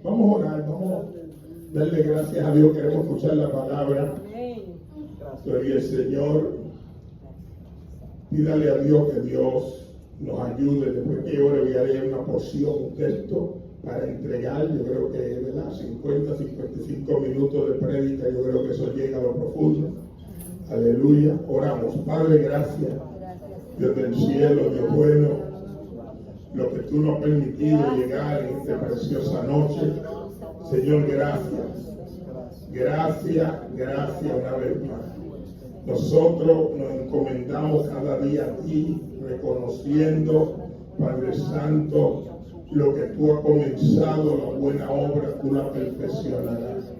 Vamos a orar, vamos a darle gracias a Dios. Queremos escuchar la palabra. Gloria al Señor. Pídale a Dios que Dios nos ayude. Después que ore voy a leer una porción, un texto para entregar. Yo creo que, ¿verdad? 50, 55 minutos de prédica. Yo creo que eso llega a lo profundo. Aleluya. Oramos. Padre, gracias. Dios del cielo, Dios bueno, lo que tú nos has permitido llegar en esta preciosa noche. Señor, gracias. Gracias una vez más. Nosotros nos encomendamos cada día a ti, reconociendo, Padre Santo, lo que tú has comenzado, la buena obra, tú la perfeccionarás.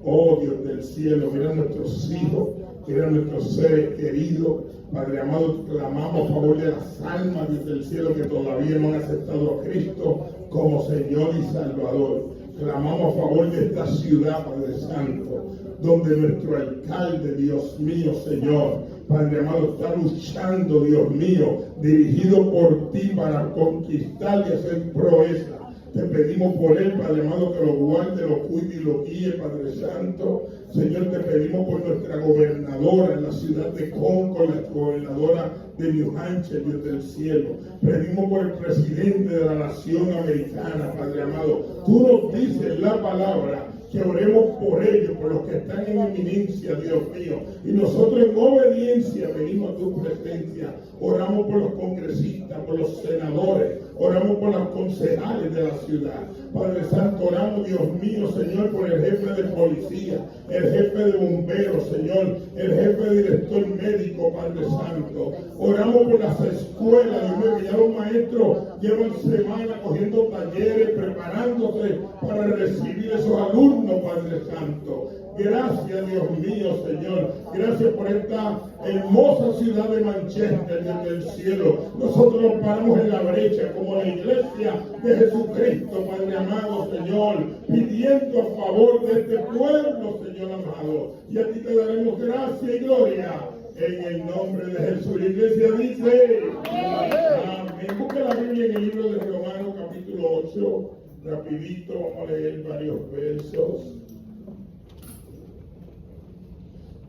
Oh Dios del cielo, mira a nuestros hijos, mira a nuestros seres queridos. Padre amado, clamamos a favor de las almas, Dios del cielo, que todavía no han aceptado a Cristo como Señor y Salvador. Clamamos a favor de esta ciudad, Padre Santo, donde nuestro alcalde, Dios mío, Señor, Padre amado, está luchando, Dios mío, dirigido por ti para conquistar y hacer proeza. Te pedimos por él, Padre amado, que lo guarde, lo cuide y lo guíe, Padre Santo. Señor, te pedimos por nuestra gobernadora en la ciudad de Concord, la gobernadora de New Hampshire, Dios del cielo. Pedimos por el presidente de la nación americana, Padre amado. Tú nos dices en la palabra que oremos por ellos, por los que están en eminencia, Dios mío. Y nosotros en obediencia venimos a tu presencia. Oramos por los congresistas, por los senadores, oramos por los concejales de la ciudad. Padre Santo, oramos, Dios mío, Señor, por el jefe de policía, el jefe de bomberos, Señor, el jefe de director médico, Padre Santo. Oramos por las escuelas, Dios mío, que ya los maestros llevan semanas cogiendo talleres, preparándose para recibir esos alumnos, Padre Santo. Gracias, Dios mío, Señor. Gracias por esta hermosa ciudad de Manchester, Dios del cielo. Nosotros nos paramos en la brecha como la iglesia de Jesucristo, Padre amado, Señor, pidiendo a favor de este pueblo, Señor amado. Y a ti te daremos gracia y gloria en el nombre de Jesús. La iglesia dice, amén. Busca la Biblia en el libro de Romanos, capítulo 8. Rapidito, vamos a leer varios versos.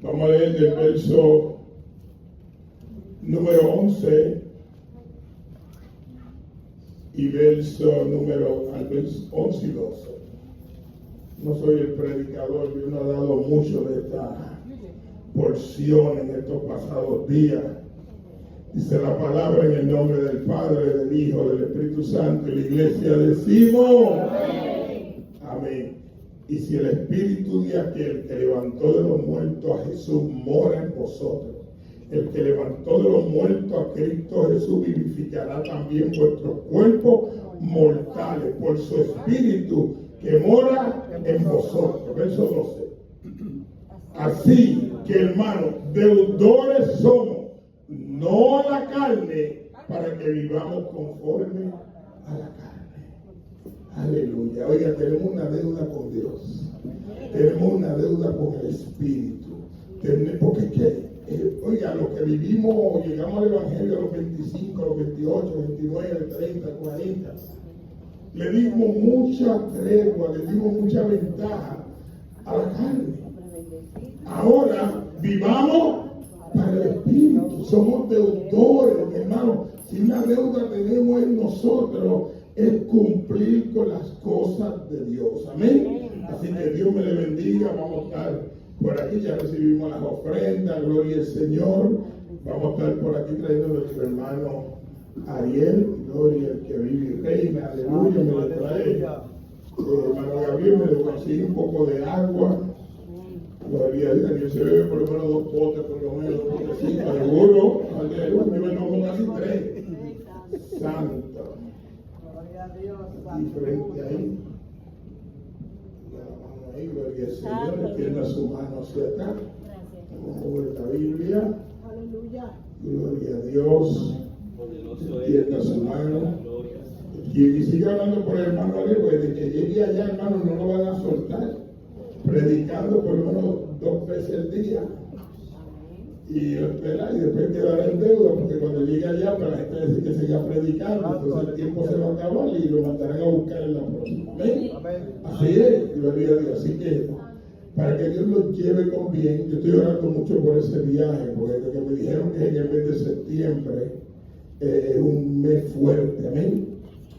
Vamos a leer del verso número 11 y verso número 11 y 12. No soy el predicador, Dios nos ha dado mucho de esta porción en estos pasados días. Dice la palabra en el nombre del Padre, del Hijo, del Espíritu Santo, y la iglesia decimos amén. Y si el Espíritu de aquel que levantó de los muertos a Jesús mora en vosotros, el que levantó de los muertos a Cristo Jesús vivificará también vuestros cuerpos mortales por su Espíritu que mora en vosotros. Verso 12. Así que, hermanos, deudores somos, no a la carne, para que vivamos conforme a la carne. Aleluya. Oiga, tenemos una deuda con Dios. Tenemos una deuda con el Espíritu. Porque es que, oiga, los que vivimos, llegamos al Evangelio a los 25, a los 28, 29, 30, 40, le dimos mucha tregua, le dimos mucha ventaja a la carne. Ahora, vivamos para el Espíritu. Somos deudores, hermano. Si una deuda tenemos en nosotros, es cumplir con las cosas de Dios. Amén. Así que Dios me le bendiga. Vamos a estar por aquí. Ya recibimos las ofrendas. Gloria al Señor. Vamos a estar por aquí trayendo a nuestro hermano Ariel. Gloria al que vive y reina. Aleluya. Me lo trae. Hermano Gabriel me le consigue un poco de agua. Gloria a Dios. Dios se bebe por lo menos 2 potes, por lo menos 2 potecitos. Seguro. Aleluya. Me como casi 3. Santo. Y frente ahí, gloria al Señor, extienda su mano hacia acá. Vamos a ver la Biblia. Gloria a Dios. Extienda su mano. Y sigue hablando por el hermano Ariel, porque de que llegue allá, hermano, no lo van a soltar. Predicando por lo menos 2 veces al día. Y después quedará en deuda, porque cuando llegue allá, para la gente decir que siga predicando, entonces el tiempo se va a acabar y lo mandarán a buscar en la próxima. ¿Amén? Así es, gloria a Dios. Así que para que Dios los lleve con bien, yo estoy orando mucho por ese viaje, porque desde que me dijeron que en el mes de septiembre es un mes fuerte, amén.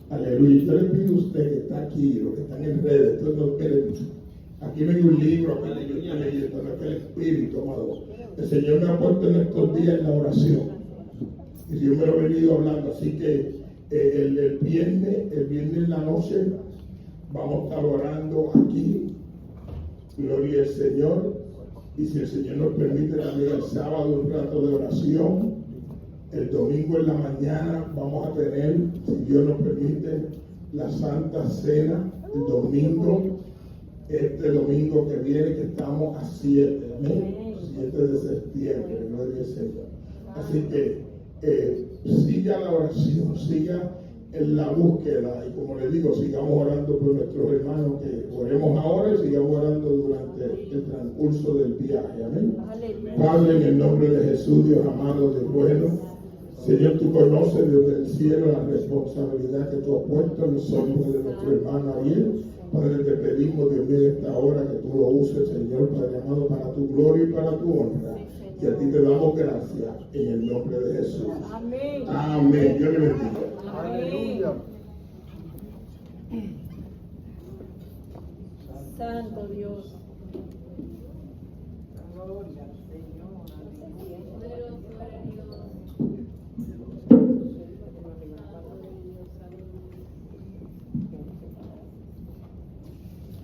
Aleluya. Yo le pido a usted que está aquí, los que están en redes, esto no quiere mucho. Aquí no hay un libro, aquí no hay una leyenda, no es el Espíritu, amado. El Señor me ha puesto en estos días en la oración. Y Dios me lo ha venido hablando. Así que el viernes en la noche, vamos a estar orando aquí. Gloria al Señor. Y si el Señor nos permite, también el sábado un rato de oración. El domingo en la mañana vamos a tener, si Dios nos permite, la Santa Cena. El domingo, este domingo que viene, que estamos a 7, amén. 7 de septiembre, gloria al Señor. Así que siga la oración, siga en la búsqueda, y como le digo, sigamos orando por nuestros hermanos, que oremos ahora y sigamos orando durante el transcurso del viaje, amén. Padre, en el nombre de Jesús, Dios amado, Dios bueno, Señor, tú conoces desde el cielo la responsabilidad que tú has puesto en los hombros de nuestro hermano Ariel. Padre, te pedimos, Dios mío, en esta hora que tú lo uses, Señor, Padre amado, para tu gloria y para tu honra. Y a ti te damos gracias en el nombre de Jesús. Amén. Amén. Dios le bendiga. Aleluya. Santo Dios. Gloria al Señor.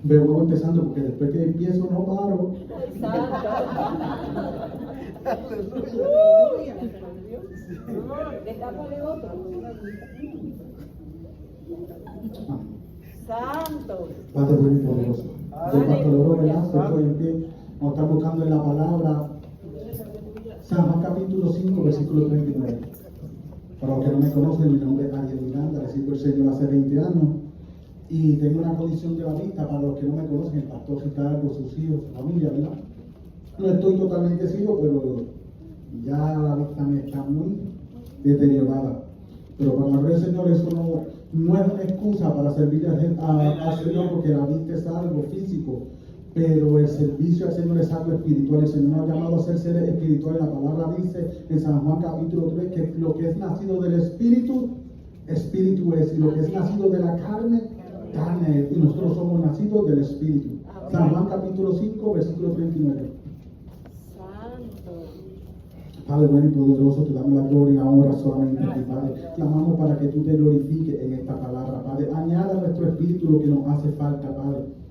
Vamos empezando porque después que empiezo no paro. Santo. Padre bueno y poderoso. Yo Pastor Oro Velasco, estoy en pie. Vamos a estar buscando en la palabra San Juan capítulo 5, versículo 39. Para los que no me conocen, mi nombre es Ariel Miranda, le sirvo el Señor hace 20 años. Y tengo una condición de la vista, para los que no me conocen, el pastor Ricardo, sus hijos, su familia, ¿verdad? No estoy totalmente ciego, pero ya la vista me está muy deteriorada. Pero para el Señor eso no es una excusa para servirle al Señor, porque la vista es algo físico, pero el servicio al Señor es algo espiritual. El Señor nos ha llamado a ser seres espirituales. La palabra dice en San Juan capítulo 3 que lo que es nacido del Espíritu, Espíritu es, y lo que es nacido de la carne es, y nosotros somos nacidos del Espíritu. San Juan capítulo 5, versículo 39. Padre bueno y poderoso, te damos la gloria y la honra solamente a ti, Padre. Clamamos para que tú te glorifiques en esta palabra, Padre. Añada a nuestro espíritu lo que nos hace falta, Padre.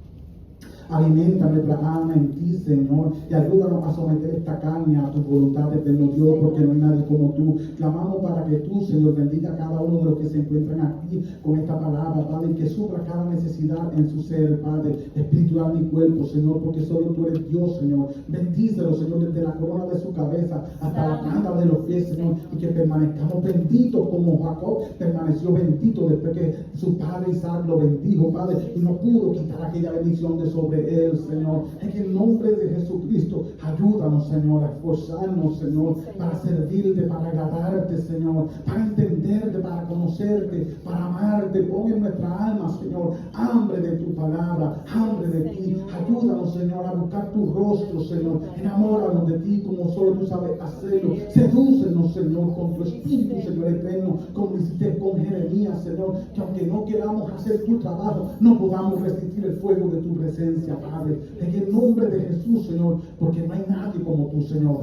Alimenta nuestra alma en ti, Señor, y ayúdanos a someter esta carne a tu voluntad, eterno Dios, porque no hay nadie como tú. Clamamos para que tú, Señor, bendiga a cada uno de los que se encuentran aquí con esta palabra, Padre, y que supla cada necesidad en su ser, Padre, espiritual y cuerpo, Señor, porque solo tú eres Dios, Señor. Bendícelo, Señor, desde la corona de su cabeza hasta la planta de los pies, Señor, y que permanezcamos benditos como Jacob permaneció bendito después que su padre Isaac lo bendijo, Padre, y no pudo quitar aquella bendición de sobre él, Señor. En el nombre de Jesucristo, ayúdanos, Señor, a esforzarnos, Señor, para servirte, para agradarte, Señor, para entenderte, para conocerte, para amarte. Pon en nuestra alma, Señor, hambre de tu palabra, hambre de ti. Ayúdanos, Señor, a buscar tu rostro, Señor. Enamóranos de ti como solo tú sabes hacerlo. Sedúcenos, Señor, con tu espíritu, Señor eterno, como hiciste con Jeremías, Señor, que aunque no queramos hacer tu trabajo, no podamos resistir el fuego de tu presencia, Padre, en el nombre de Jesús, Señor, porque no hay nadie como tú, Señor.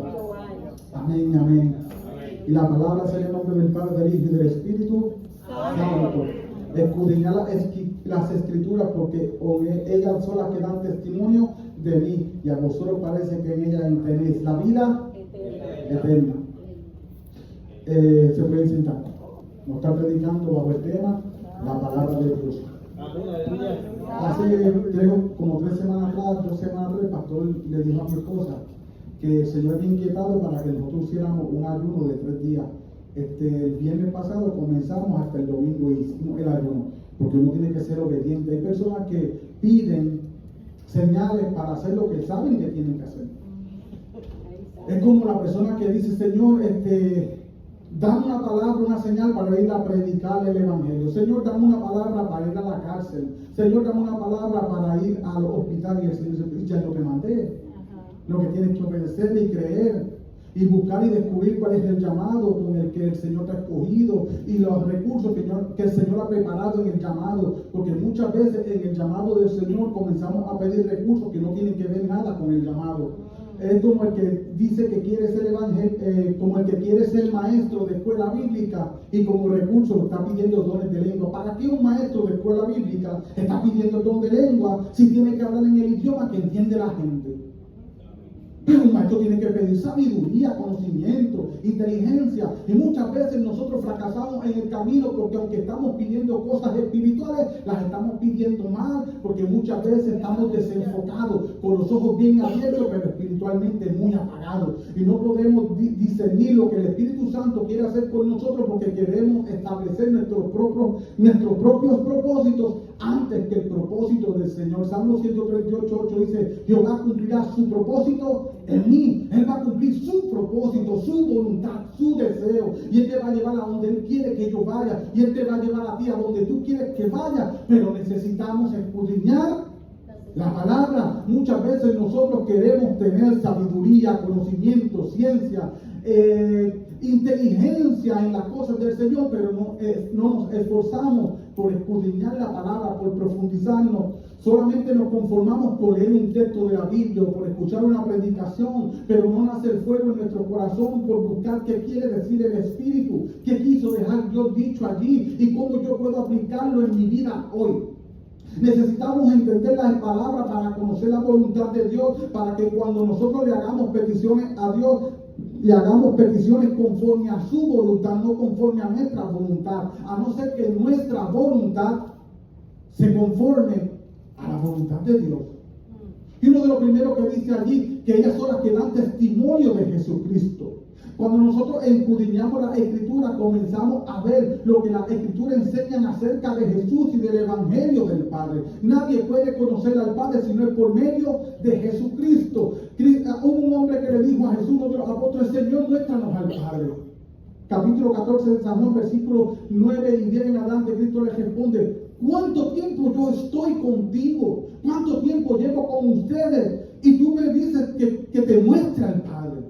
Amén, amén. Y la palabra será en el nombre del Padre, del Hijo y del Espíritu Santo. Escudriñad las Escrituras, porque ellas son las que dan testimonio de mí, y a vosotros parece que en ellas tenéis la vida eterna. Se pueden sentar. Nos está predicando bajo el tema la palabra de Dios. Hace como 3 semanas atrás, 2 semanas atrás, el pastor le dijo a mi esposa que el Señor había inquietado para que nosotros hiciéramos un ayuno de 3 días. El viernes pasado comenzamos hasta el domingo y hicimos el ayuno, porque uno tiene que ser obediente. Hay personas que piden señales para hacer lo que saben que tienen que hacer. Es como la persona que dice, Señor, Dame una palabra, una señal para ir a predicar el Evangelio. Señor, dame una palabra para ir a la cárcel. Señor, dame una palabra para ir al hospital. Y el Señor dice, ya yo te mandé. Lo que tienes que obedecer y creer y buscar y descubrir cuál es el llamado con el que el Señor te ha escogido y los recursos que el Señor ha preparado en el llamado, porque muchas veces en el llamado del Señor comenzamos a pedir recursos que no tienen que ver nada con el llamado. Es como el que dice que quiere ser como el que quiere ser maestro de escuela bíblica y como recurso está pidiendo dones de lengua. ¿Para qué un maestro de escuela bíblica está pidiendo don de lengua si tiene que hablar en el idioma que entiende la gente? Pero un maestro tiene que pedir sabiduría, conocimiento, inteligencia. Y muchas veces nosotros fracasamos en el camino porque aunque estamos pidiendo cosas espirituales, las estamos pidiendo mal porque muchas veces estamos desenfocados, con los ojos bien abiertos, pero espiritualmente muy apagados. Y no podemos discernir lo que el Espíritu Santo quiere hacer con nosotros porque queremos establecer nuestros propios propósitos antes que el propósito del Señor. Salmo 138:8 dice, Jehová cumplirá su propósito en mí. Él va a cumplir su propósito, su voluntad, su deseo. Y Él te va a llevar a donde Él quiere que yo vaya. Y Él te va a llevar a ti a donde tú quieres que vaya. Pero necesitamos escudriñar la palabra. Muchas veces nosotros queremos tener sabiduría, conocimiento, ciencia, inteligencia en las cosas del Señor, pero no nos esforzamos por escudriñar la palabra, por profundizarnos. Solamente nos conformamos por leer un texto de la Biblia, por escuchar una predicación, pero no nace el fuego en nuestro corazón por buscar qué quiere decir el Espíritu, qué quiso dejar Dios dicho allí y cómo yo puedo aplicarlo en mi vida hoy. Necesitamos entender las palabras para conocer la voluntad de Dios, para que cuando nosotros le hagamos peticiones a Dios, le hagamos peticiones conforme a su voluntad, no conforme a nuestra voluntad, a no ser que nuestra voluntad se conforme a la voluntad de Dios. Y uno de los primeros que dice allí, que ellas son las que dan testimonio de Jesucristo. Cuando nosotros escudriñamos la Escritura, comenzamos a ver lo que las Escrituras enseñan acerca de Jesús y del Evangelio del Padre. Nadie puede conocer al Padre si no es por medio de Jesucristo. Hubo un hombre que le dijo a Jesús, uno de los apóstoles, Señor, muéstranos al Padre. Capítulo 14 de San Juan, versículos 9 y 10 en adelante, Cristo le responde, ¿cuánto tiempo yo estoy contigo? ¿Cuánto tiempo llevo con ustedes? Y tú me dices que te muestre al Padre.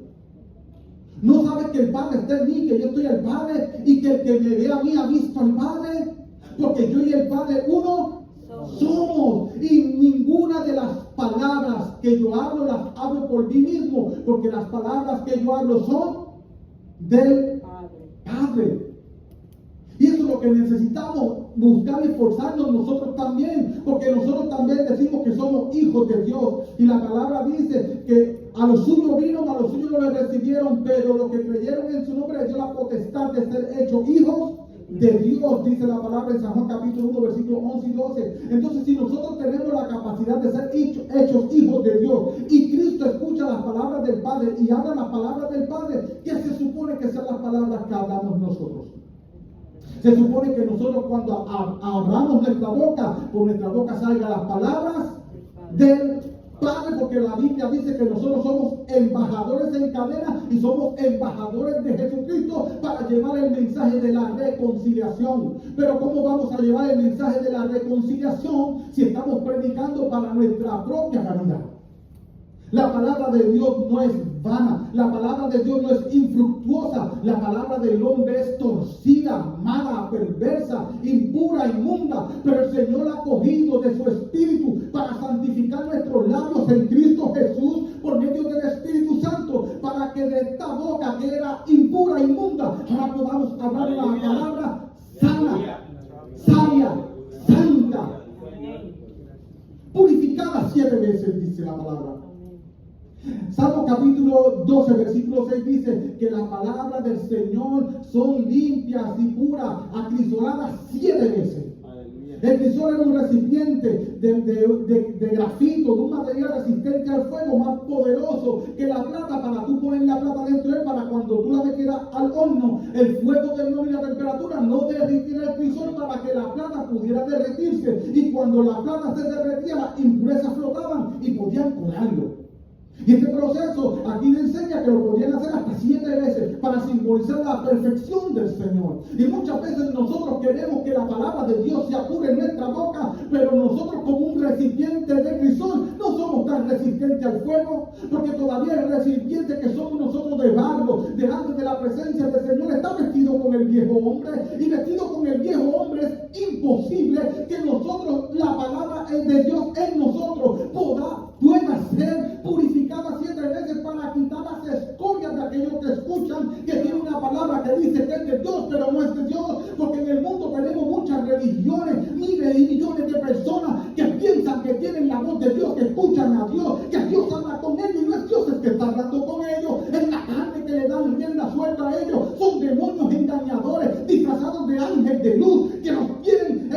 ¿No sabes que el Padre está en mí, que yo estoy al Padre y que el que me ve a mí ha visto al Padre? Porque yo y el Padre uno somos. Y ninguna de las palabras que yo hablo las hablo por mí mismo, porque las palabras que yo hablo son del Padre. Y eso es lo que necesitamos buscar y esforzarnos nosotros también, porque nosotros también decimos que somos hijos de Dios. Y la palabra dice que a los suyos vino, a los suyos no le recibieron, pero los que creyeron en su nombre les dio la potestad de ser hechos hijos de Dios, dice la palabra en San Juan capítulo 1, versículos 11 y 12. Entonces, si nosotros tenemos la capacidad de ser hechos hijos de Dios, y Cristo escucha las palabras del Padre y habla las palabras del Padre, ¿qué se supone que sean las palabras que hablamos nosotros? Se supone que nosotros cuando abramos nuestra boca, por nuestra boca salgan las palabras del Padre, porque la Biblia dice que nosotros somos embajadores en cadena y somos embajadores de Jesucristo para llevar el mensaje de la reconciliación. Pero ¿cómo vamos a llevar el mensaje de la reconciliación si estamos predicando para nuestra propia vanidad? La palabra de Dios no es vana, la palabra de Dios no es infructuosa, la palabra del hombre es torcida, mala, perversa, impura, inmunda, pero el Señor ha cogido de su Espíritu para santificar nuestros labios en Cristo Jesús por medio del Espíritu Santo, para que de esta boca que era impura, inmunda, ahora podamos hablar una palabra sana, sabia, santa, purificada 7 veces, dice la palabra. Salmo capítulo 12, versículo 6 dice que las palabras del Señor son limpias y puras, acrisoladas 7 veces. El crisol era un recipiente de grafito, de un material resistente al fuego, más poderoso que la plata, para tú poner la plata dentro de él, para cuando tú la metieras al horno, el fuego del horno y la temperatura no derritiera el crisol para que la plata pudiera derretirse. Y cuando la plata se derretía, las impurezas flotaban y podían colarlo. Y Y este proceso aquí le enseña que lo podían hacer hasta 7 veces para simbolizar la perfección del Señor. Y muchas veces nosotros queremos que la palabra de Dios se apure en nuestra boca, pero nosotros como un recipiente de crisol no somos tan resistentes al fuego, porque todavía el recipiente que somos nosotros de barro, delante de la presencia del Señor, está vestido con el viejo hombre, y vestido con el viejo hombre es imposible que nosotros, la palabra de Dios en nosotros pueda ser purificada 7 veces para quitar las escorias de aquellos que escuchan que tiene una palabra que dice que es de Dios, pero no es de Dios, porque en el mundo tenemos muchas religiones, miles y millones de personas que piensan que tienen la voz de Dios, que escuchan a Dios, que Dios habla con ellos, y no es Dios el que está hablando con ellos, es la carne que le dan rienda suelta a ellos, son demonios engañadores, disfrazados de ángel de luz, que los tienen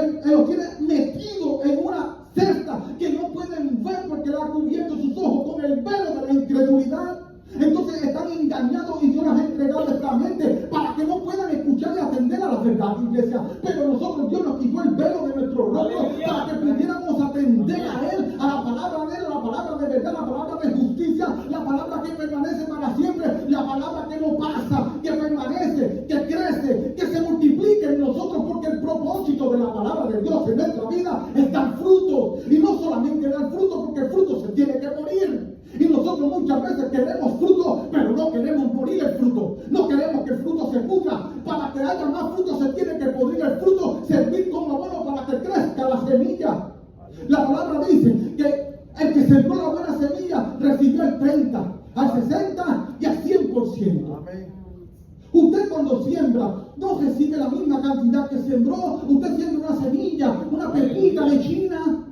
metidos en una cesta que no pueden ver porque le ha cubierto sus ojos con el velo de la incredulidad. Entonces están engañados y Dios les ha entregado esta mente para que no puedan escuchar y atender a la verdad, iglesia. Pero nosotros, Dios nos quitó el velo de nuestro rostro para que pudiéramos atender a Él, a la palabra de Él, a la palabra de verdad, la palabra de justicia, la palabra que permanece para siempre, la palabra que no pasa, que permanece, que crece, que se multiplique en nosotros, porque el propósito de la palabra de Dios en nuestra vida es dar fruto. Y no solamente dar fruto, porque el fruto se tiene que morir. Y nosotros muchas veces queremos fruto, pero no queremos morir el fruto. No queremos que el fruto se pudra. Para que haya más fruto se tiene que pudrir el fruto, servir como abono para que crezca la semilla. La palabra dice que el que sembró la buena semilla recibió el 30, al 60 y al 100%. Amén. Usted cuando siembra no recibe la misma cantidad que sembró. Usted siembra una semilla, una pepita de China,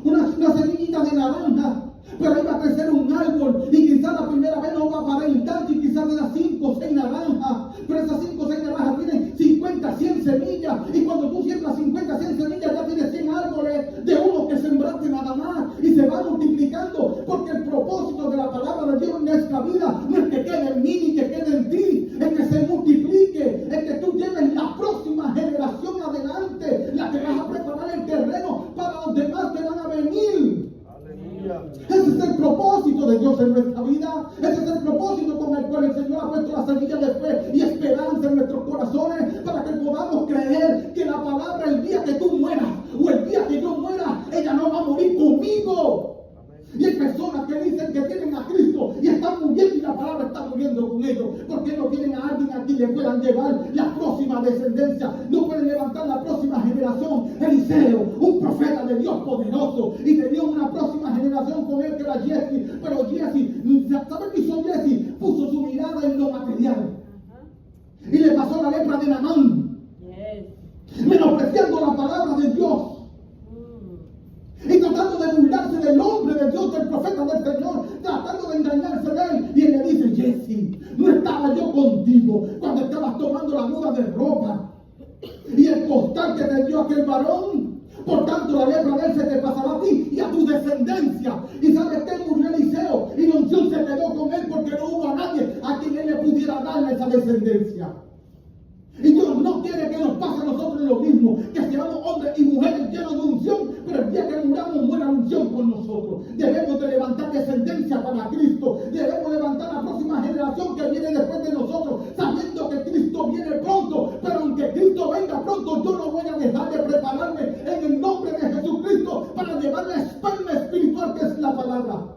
una semillita de naranja, pero ahí va a crecer un árbol y quizás la primera vez no va a aparentar y quizás de las 5 o 6 naranjas, pero esas 5 o 6 naranjas tienen 50, 100 semillas, y cuando tú siembras 50, 100 semillas ya tienes 100 árboles de uno que sembraste nada más, y se va multiplicando, porque el propósito de la palabra de Dios en nuestra vida no es que quede en mí ni que quede en ti, es que se multiplique, es que tú lleves la próxima generación adelante, la que vas a preparar el terreno para los demás que van a venir. Ese es el propósito de Dios en nuestra vida. Ese es el propósito con el cual el Señor ha puesto la semilla de fe y esperanza en nuestros corazones, para que podamos creer que la palabra, el día que tú mueras o el día que yo muera, ella no va a morir conmigo. Y hay personas que dicen que tienen a Cristo y están muriendo, y la palabra está muriendo con ellos, porque no tienen a alguien a quien le puedan llevar la próxima descendencia. No pueden levantar la próxima generación. Eliseo, un profeta de Dios poderoso, y tenía una próxima generación con él que era Jesse, pero Jesse, ¿sabes qué hizo Jesse? Puso su mirada en lo material y le pasó la lepra de Naamán, menospreciando la palabra de Dios y tratando de burlarse del hombre de Dios, del profeta del Señor, tratando de engañarse de él. Y él le dice: Jesse, no estaba yo contigo cuando estabas tomando la muda de ropa y el costal que te dio aquel varón. Por tanto, la lepra de él se te pasará a ti y a tu descendencia. Y ¿sabes qué? Murió Eliseo y la unción se quedó con él, porque no hubo a nadie a quien él le pudiera darle esa descendencia. Y Dios no quiere que nos pase a nosotros lo mismo, que seamos hombres y mujeres llenos de unción, pero el día que muramos muera la unción con nosotros. Debemos de levantar descendencia para Cristo, debemos levantar la próxima generación que viene después de nosotros, sabiendo que Cristo viene pronto. Pero aunque Cristo venga pronto, yo no voy a dejar de prepararme en el nombre de Jesucristo para llevar la esperma espiritual que es la palabra.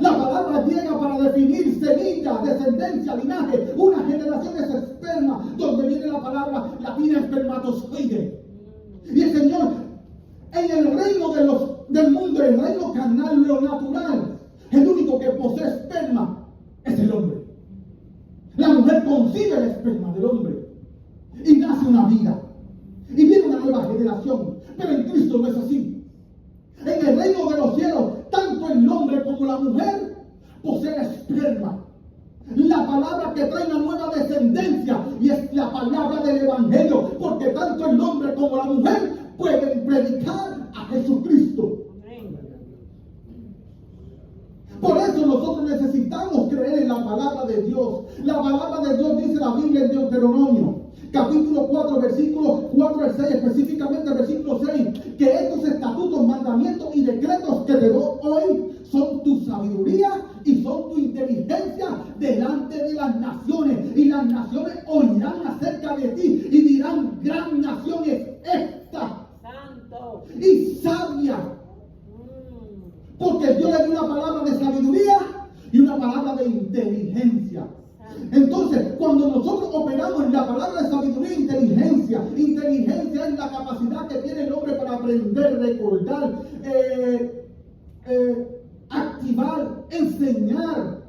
La palabra llega para definir semilla, descendencia, linaje. Una generación es esperma, donde viene la palabra latina espermatozoide. Y el Señor, en el reino del mundo, el reino carnal, lo natural, el único que posee esperma es el hombre. La mujer concibe el esperma del hombre y nace una vida y viene una nueva generación. Pero en Cristo no es así. En el reino de los cielos, tanto el hombre como la mujer poseen esperma, la palabra que trae una nueva descendencia, y es la palabra del evangelio, porque tanto el hombre como la mujer pueden predicar a Jesucristo. Por eso nosotros necesitamos creer en la palabra de Dios. La palabra de Dios dice la Biblia en Deuteronomio, capítulo 4, versículos 4 al 6, específicamente el versículo 6, que estos estatutos, mandamientos y decretos que te doy hoy son tu sabiduría y son que Dios le dio una palabra de sabiduría y una palabra de inteligencia. Entonces, cuando nosotros operamos en la palabra de sabiduría e inteligencia, inteligencia es la capacidad que tiene el hombre para aprender, recordar, activar, enseñar,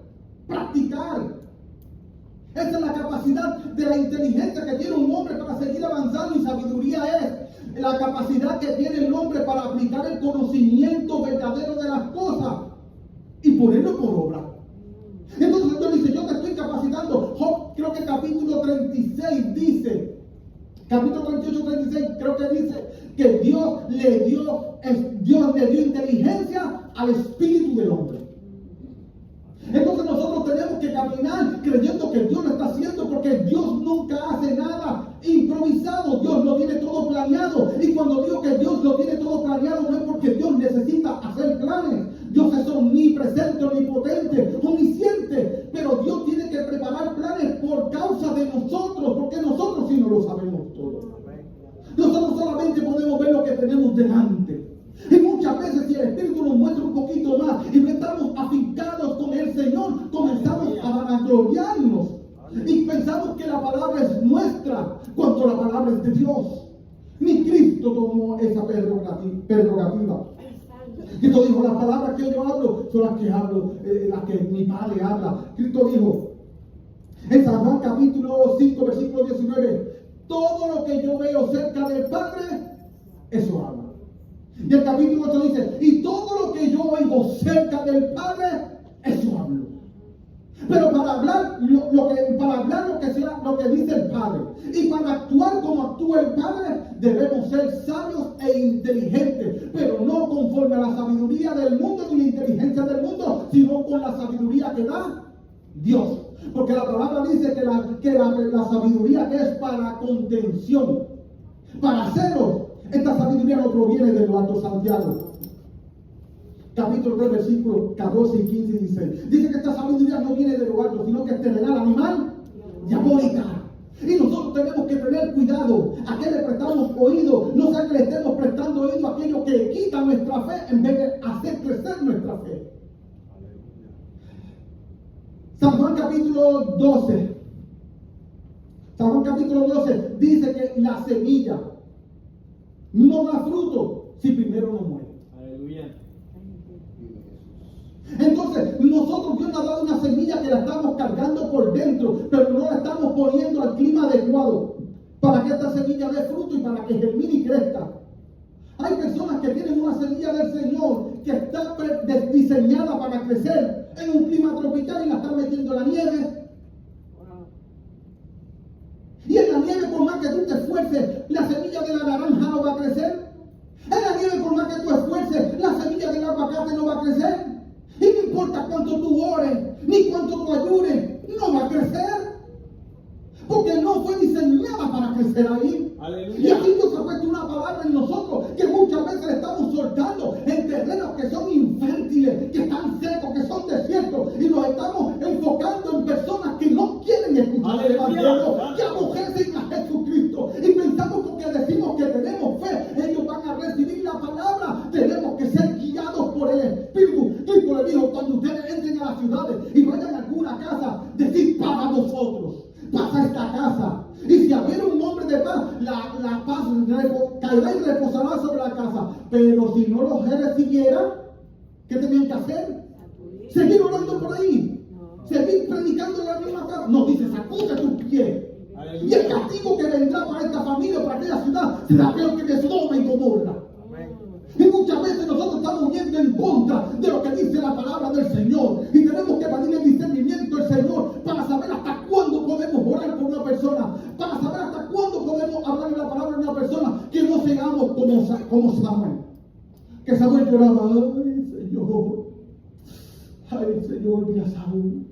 practicar. Esa es la capacidad de la inteligencia que tiene un hombre para seguir avanzando, y sabiduría es la capacidad que tiene el hombre para aplicar el conocimiento verdadero de las cosas y ponerlo por obra. Entonces Dios dice, yo te estoy capacitando. Job, creo que capítulo 36 dice, capítulo 38, 36, creo que dice que Dios le dio inteligencia al espíritu del hombre. Entonces nosotros tenemos que caminar creyendo que Dios lo está haciendo, porque Dios nunca hace nada improvisado. Dios lo tiene todo planeado. Y cuando digo que Dios lo tiene todo planeado, no es porque Dios necesita hacer planes. Dios es omnipresente, omnipotente, omnisciente. Pero Dios tiene que preparar planes por causa de nosotros, porque nosotros sí no lo sabemos todo. Nosotros solamente podemos ver lo que tenemos delante. Y muchas veces, si el Espíritu nos muestra un poquito más y no estamos afincados con el Señor, comenzamos a vanagloriarnos y pensamos que la palabra es nuestra cuando la palabra es de Dios. Ni Cristo tomó esa prerrogativa. Cristo dijo, las palabras que yo hablo son las que hablo, las que mi Padre habla. Cristo dijo en San Juan capítulo 5 versículo 19, todo lo que yo veo cerca del Padre, eso hablo. Y el capítulo 8 dice, y todo lo que yo oigo cerca del Padre, eso hablo. Pero para hablar lo que dice el Padre, y para actuar como actúa el Padre, debemos ser sabios e inteligentes, pero no conforme a la sabiduría del mundo ni la inteligencia del mundo, sino con la sabiduría que da Dios. Porque la palabra dice que la sabiduría que es para contención, para celos, esta sabiduría no proviene de lo alto. Santiago capítulo 3 versículos 14 y 15 y 16 dice que esta sabiduría no viene de lo alto, sino que es terrenal, animal, diabólica. Y nosotros tenemos que tener cuidado a qué le prestamos oído. No sea que le estemos prestando oído a aquello que quita nuestra fe en vez de hacer crecer nuestra fe. San Juan capítulo 12 dice que la semilla no da fruto si primero no muere. Aleluya. Entonces, nosotros Dios nos ha dado una semilla que la estamos cargando por dentro, pero no la estamos poniendo al clima adecuado para que esta semilla dé fruto y para que germine y crezca. Hay personas que tienen una semilla del Señor que está diseñada para crecer en un clima tropical y la están metiendo en la nieve. Y en la nieve, por más que tú te esfuerces, la semilla de la naranja no va a crecer. En la nieve, por más que tú esfuerces, la semilla del aguacate no va a crecer. Y no importa cuánto tú ores, ni cuánto tú ayunes, no va a crecer. Porque no fue diseñada para crecer ahí. Aleluya. Y aquí Dios ha puesto una palabra en nosotros que muchas veces estamos soltando en terrenos que son infértiles, que están secos, que son desiertos, y nos estamos enfocando en personas que no quieren escuchar el Evangelio, que aborrecen a Jesucristo, y pensamos porque decimos que tenemos fe, ellos van a recibir la palabra. Tenemos que ser guiados por el Espíritu. Cristo le dijo, cuando ustedes entren a las ciudades y vayan a alguna casa, decid para vosotros, pasa esta casa. Y si hubiera un hombre de paz, la paz caerá y reposará sobre la casa. Pero si no los recibieran, ¿qué tenían que hacer? Seguir orando por ahí. Seguir predicando en la misma casa. No, dice, sacude tus pies. Y el castigo que vendrá para esta familia, para aquella ciudad, será peor que de Sodoma y Gomorra. Y muchas veces nosotros estamos yendo en contra de lo que dice la palabra del Señor. Y tenemos que pedir el discernimiento del Señor para saber hasta cuándo podemos orar por una persona. Para saber hasta cuándo podemos hablar la palabra de una persona. Que no seamos como Samuel. Que Samuel lloraba, ay Señor, mira a Saúl.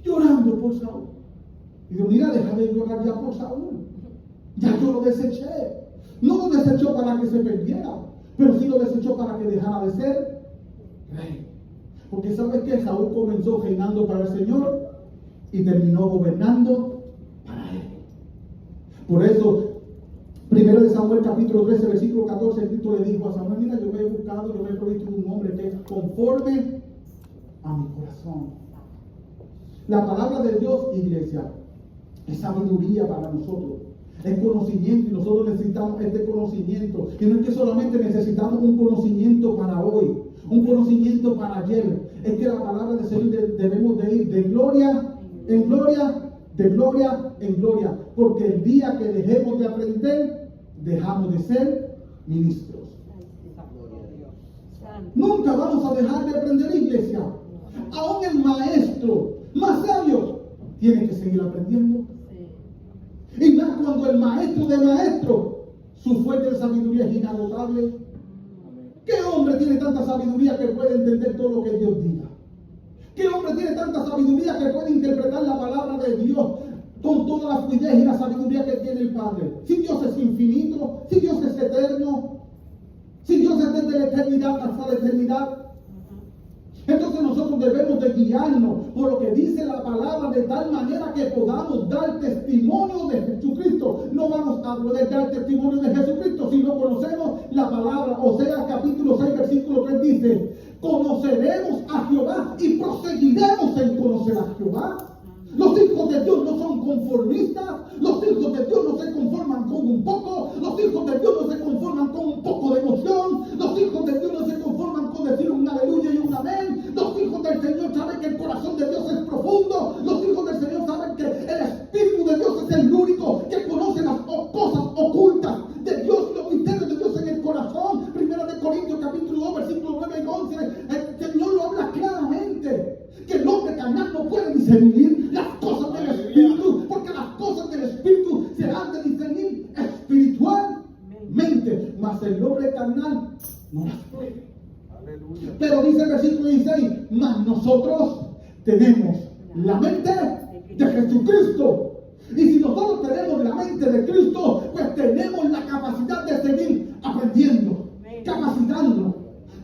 Llorando por Saúl. Y digo, mira, deja de llorar ya por Saúl. Ya yo lo deseché. No lo desechó para que se perdiera, pero sí lo desechó para que dejara de ser rey. Porque ¿sabes qué? Saúl comenzó reinando para el Señor y terminó gobernando para él. Por eso, 1 Samuel capítulo 13, versículo 14, Cristo le dijo a Samuel, mira, yo me he buscado, yo me he provisto un hombre que conforme a mi corazón. La palabra de Dios, iglesia, es sabiduría para nosotros. Es conocimiento y nosotros necesitamos este conocimiento. Y no es que solamente necesitamos un conocimiento para hoy, un conocimiento para ayer. Es que la palabra del Señor debemos de ir de gloria en gloria, de gloria en gloria. Porque el día que dejemos de aprender, dejamos de ser ministros. Nunca vamos a dejar de aprender, iglesia. Aún el maestro más sabio tiene que seguir aprendiendo. Y más cuando el maestro de maestros, su fuente de sabiduría es inagotable. ¿Qué hombre tiene tanta sabiduría que puede entender todo lo que Dios diga? ¿Qué hombre tiene tanta sabiduría que puede interpretar la palabra de Dios con toda la fluidez y la sabiduría que tiene el Padre? Si Dios es infinito, si Dios es eterno, si Dios es desde la eternidad hasta la eternidad. Entonces nosotros debemos de guiarnos por lo que dice la palabra de tal manera que podamos dar testimonio de Jesucristo. No vamos a poder dar testimonio de Jesucristo si no conocemos la palabra. Oseas capítulo 6 versículo 3 dice: conoceremos a Jehová y proseguiremos en conocer a Jehová. Los hijos de Dios no son conformistas. Los hijos de Dios no se conforman con un poco. Los hijos de Dios no se conforman con un poco de emoción. Los hijos de Dios no se conforman con decir un aleluya y un amén. Los hijos del Señor saben que el corazón de Dios es profundo. Los hijos del Señor saben que el Espíritu de Dios es el único que conoce las cosas ocultas de Dios, los misterios de Dios en el corazón. Primera de Corintios capítulo 2 versículos 9 y 11. El Señor lo habla claramente. Que el hombre carnal no puede discernir las cosas del Espíritu, porque las cosas del Espíritu se han de discernir espiritualmente, mas el hombre carnal no las puede. Aleluya. Pero dice el versículo 16: mas nosotros tenemos la mente de Jesucristo. Y si nosotros tenemos la mente de Cristo, pues tenemos la capacidad de seguir aprendiendo, capacitándonos,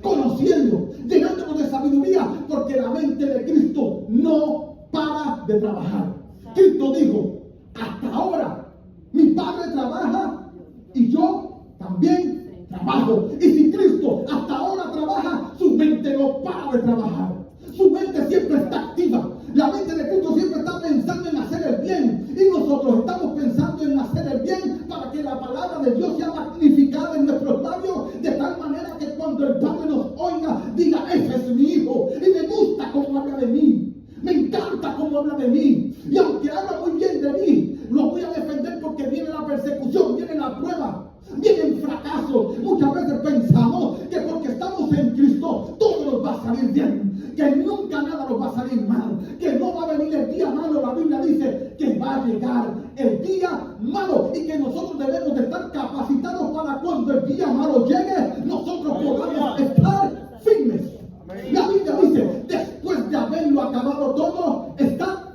conociendo, llenándonos de sabiduría, porque la mente de Cristo no para de trabajar. Cristo dijo: hasta ahora mi Padre trabaja y yo también trabajo. Y si Cristo hasta ahora trabaja, su mente no para de trabajar. Su mente siempre está activa. La mente de Cristo siempre está pensando en hacer el bien. Y nosotros estamos pensando en hacer el bien para que la palabra de Dios sea magnificada en nuestros labios, de tal manera que cuando el Padre nos oiga, diga: ese es mi hijo. Y me gusta cómo habla de mí. Me encanta cómo habla de mí. Y aunque habla muy bien de mí, lo voy a defender porque viene la persecución, viene la prueba, viene el fracaso. Muchas veces pensamos que porque estamos en Cristo todo nos va a salir bien, que nunca nada nos va a salir mal, que no va a venir el día malo. La Biblia dice que va a llegar el día malo y que nosotros debemos de estar capacitados para cuando el día malo llegue, nosotros podamos estar firmes. La Biblia dice: después de haberlo acabado todo, está.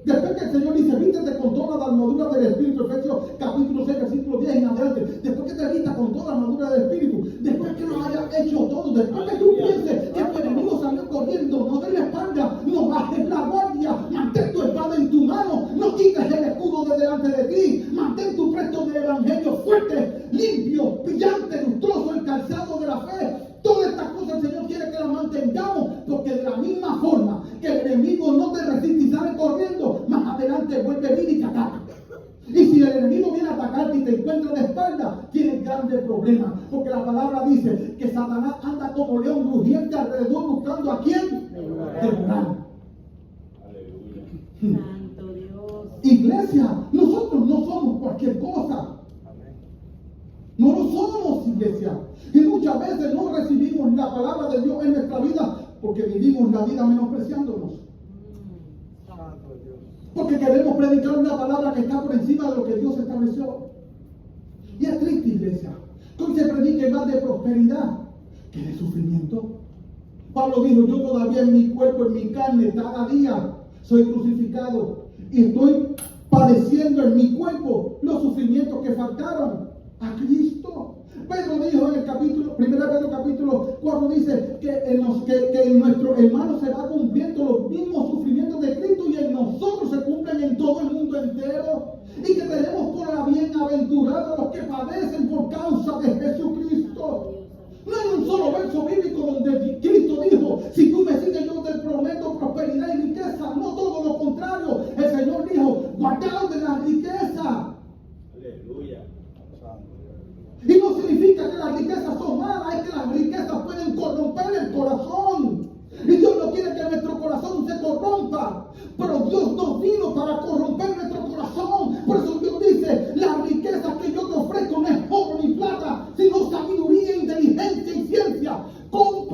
Después que el Señor dice: vístete con toda la armadura del Espíritu, Efesios capítulo 6 versículo 10 en adelante. Después que te vistas con toda la armadura del Espíritu, después que lo hayas hecho todo, después que tú pienses que tu enemigo salió corriendo, no des la espalda, no bajes la guardia, mantén tu espada en tu mano, no quites el escudo de delante de ti, mantén tu presto de evangelio fuerte, limpio, brillante, lustroso, el calzado de la fe. Todas estas cosas el Señor quiere que las mantengamos, porque de la misma forma que el enemigo no te resiste y sale corriendo, más adelante vuelve a venir y te ataca. Y si el enemigo viene a atacarte y te encuentra de espalda, tienes grandes problemas, porque la palabra dice que Satanás anda como león rugiente alrededor buscando a quién devorar. Santo Dios. Iglesia, nosotros no somos cualquier cosa. No lo somos, iglesia. Y muchas veces no recibimos la palabra de Dios en nuestra vida porque vivimos la vida menospreciándonos. Porque queremos predicar una palabra que está por encima de lo que Dios estableció. Y es triste, iglesia, que hoy se predique más de prosperidad que de sufrimiento. Pablo dijo: yo todavía en mi cuerpo, en mi carne, cada día soy crucificado y estoy padeciendo en mi cuerpo los sufrimientos que faltaron a Cristo. Pedro dijo en el capítulo, 1 Pedro capítulo 4, dice que en nuestro hermano se va cumpliendo los mismos sufrimientos de Cristo y en nosotros se cumplen en todo el mundo entero. Y que tenemos por la bienaventurada los que padecen por causa de Jesucristo. No hay un solo verso bíblico donde Cristo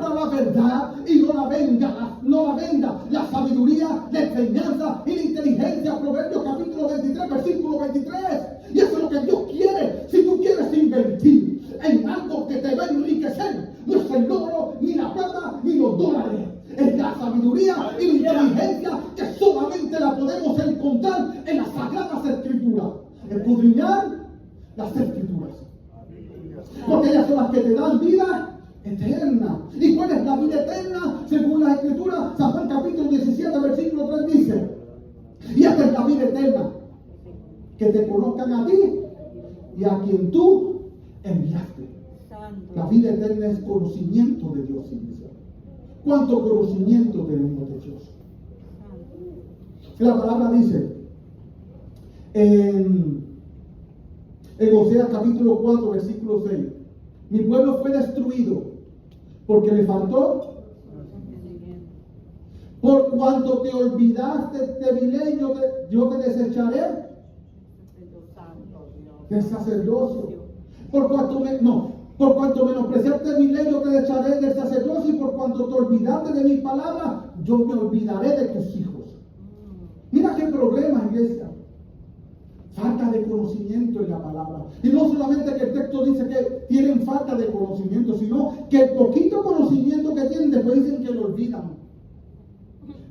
compra la verdad y no la venda la sabiduría, la enseñanza y la inteligencia. Proverbios capítulo 23, versículo 23. Y eso es lo que Dios quiere. Si tú quieres invertir en algo que te va a enriquecer, no es el oro, ni la plata, ni los dólares. Es la sabiduría y la inteligencia que solamente la podemos encontrar en las Sagradas Escrituras. Escudriñar las Escrituras. Porque ellas son las que te dan vida eterna. ¿Y cuál es la vida eterna? Según las Escrituras, San Juan capítulo 17, versículo 3 dice: y esta es la vida eterna, que te conozcan a ti y a quien tú enviaste. La vida eterna es conocimiento de Dios, iglesia. ¿Cuánto conocimiento tenemos de Dios? La palabra dice en Oseas capítulo 4, versículo 6: mi pueblo fue destruido porque le faltó. Por cuanto te olvidaste de mi ley, yo te desecharé del sacerdocio. Por cuanto menospreciaste mi ley, yo te desecharé del sacerdocio. Y por cuanto te olvidaste de mi palabra, yo me olvidaré de tus hijos. Mira qué problema, iglesia. Falta de conocimiento en la palabra. Y no solamente que el texto dice que tienen falta de conocimiento, sino que el poquito conocimiento que tienen, después dicen que lo olvidan.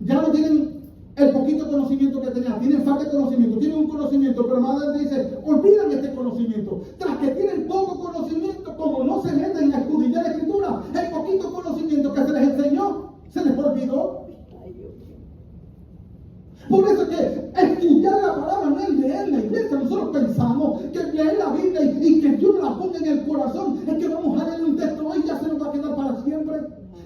Ya no tienen el poquito conocimiento que tenían, tienen falta de conocimiento, tienen un conocimiento, pero más adelante dice, olvidan este conocimiento. Tras que tienen poco conocimiento, como no se meten a escudriñar la Escritura, el poquito conocimiento que se les enseñó, se les olvidó. Por eso que estudiar la palabra no es leer la iglesia. Nosotros pensamos que leer la Biblia y que Dios la ponga en el corazón es que vamos a leer un texto hoy y ya se nos va a quedar para siempre.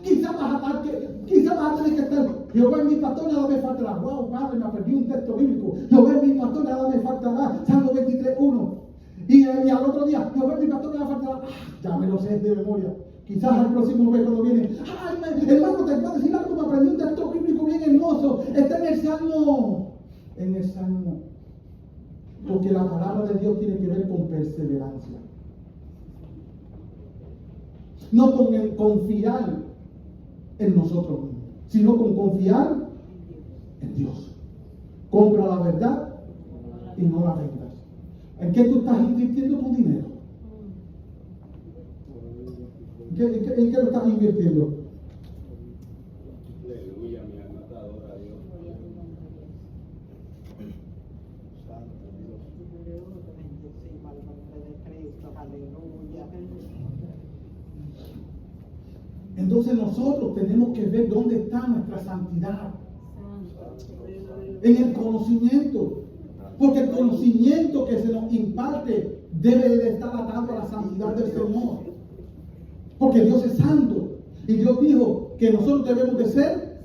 Quizás vas a tener que estar, Jehová es mi pastor, nada me faltará. Wow, padre, me perdí un texto bíblico. Jehová es mi pastor, nada me faltará. Salmo 23:1. Y al otro día, Jehová es mi pastor, nada me faltará. Ya me lo sé de memoria. Quizás al próximo mes cuando viene, hermano, te voy a decir algo, me aprendí un texto bíblico bien hermoso. Está en el Salmo. Porque la palabra de Dios tiene que ver con perseverancia. No con el confiar en nosotros mismos, sino con confiar en Dios. Compra la verdad y no la vendas. ¿En qué tú estás invirtiendo tu dinero? ¿En qué lo estás invirtiendo? Aleluya, mi alma te adora a Dios. Santo Dios. Bendecimos al nombre de Cristo. Aleluya. Entonces nosotros tenemos que ver dónde está nuestra santidad. En el conocimiento. Porque el conocimiento que se nos imparte debe de estar atado a la santidad del Señor. Porque Dios es santo. Y Dios dijo que nosotros debemos de ser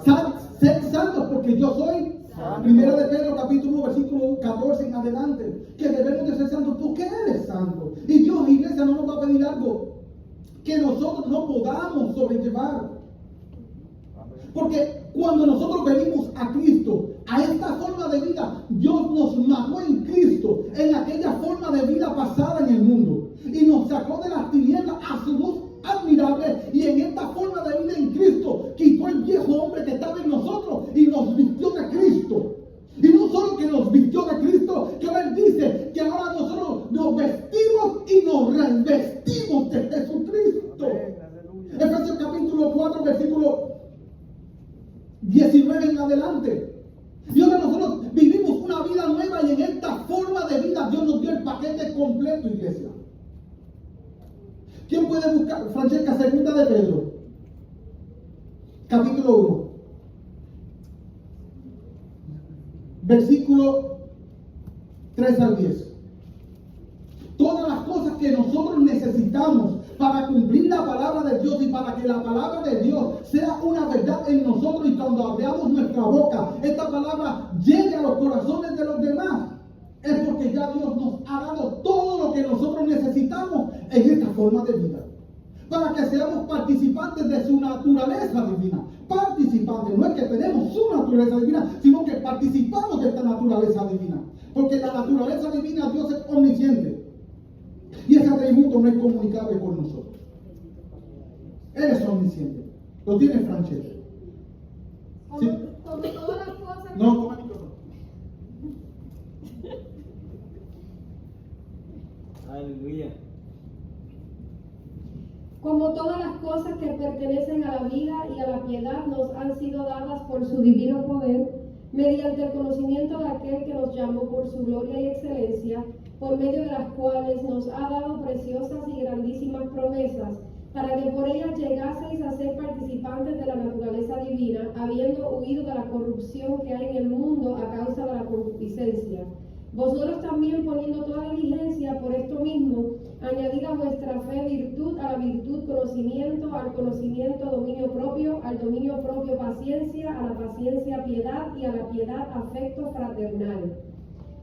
santos porque yo soy. Primero de Pedro capítulo 1 versículo 14 en adelante. Que debemos de ser santos porque Él es santo. Y Dios, iglesia, no nos va a pedir algo que nosotros no podamos sobrellevar. Porque cuando nosotros venimos a Cristo, a esta forma de vida, Dios nos mató en Cristo, en aquella forma de vida pasada en el mundo. Y nos sacó de las tinieblas a su luz admirable. Y en esta forma de vida en Cristo, quitó el viejo hombre que estaba en nosotros y nos vistió de Cristo. Y no solo que nos vistió de Cristo, que Él dice que ahora nosotros nos vestimos y nos revestimos de Jesucristo. Efesios capítulo 4, versículo 19 en adelante. Y ahora nosotros vivimos una vida nueva y en esta forma de vida Dios nos dio el paquete completo, iglesia. ¿Quién puede buscar? Francesca, segunda de Pedro, capítulo 1, versículo 3 al 10. Todas las cosas que nosotros necesitamos para cumplir la palabra de Dios y para que la palabra de Dios sea una verdad en nosotros y cuando abramos nuestra boca, esta palabra llegue a los corazones de los demás, es porque ya Dios nos ha dado todo lo que nosotros necesitamos en esta forma de vida. Para que seamos participantes de su naturaleza divina. Participantes, no es que tenemos su naturaleza divina, sino que participamos de esta naturaleza divina. Porque la naturaleza divina, Dios es omnisciente. Y ese atributo no es comunicable con nosotros. Él es omnisciente. Lo tiene Francesco. Como, ¿Sí? como todas las cosas. No, toma el micrófono. Aleluya. Como todas las cosas que pertenecen a la vida y a la piedad nos han sido dadas por su divino poder, mediante el conocimiento de aquel que nos llamó por su gloria y excelencia, por medio de las cuales nos ha dado preciosas y grandísimas promesas, para que por ellas llegaseis a ser participantes de la naturaleza divina, habiendo huido de la corrupción que hay en el mundo a causa de la concupiscencia. Vosotros también, poniendo toda diligencia por esto mismo, añadid a vuestra fe virtud, a la virtud conocimiento, al conocimiento dominio propio, al dominio propio paciencia, a la paciencia piedad y a la piedad afecto fraternal.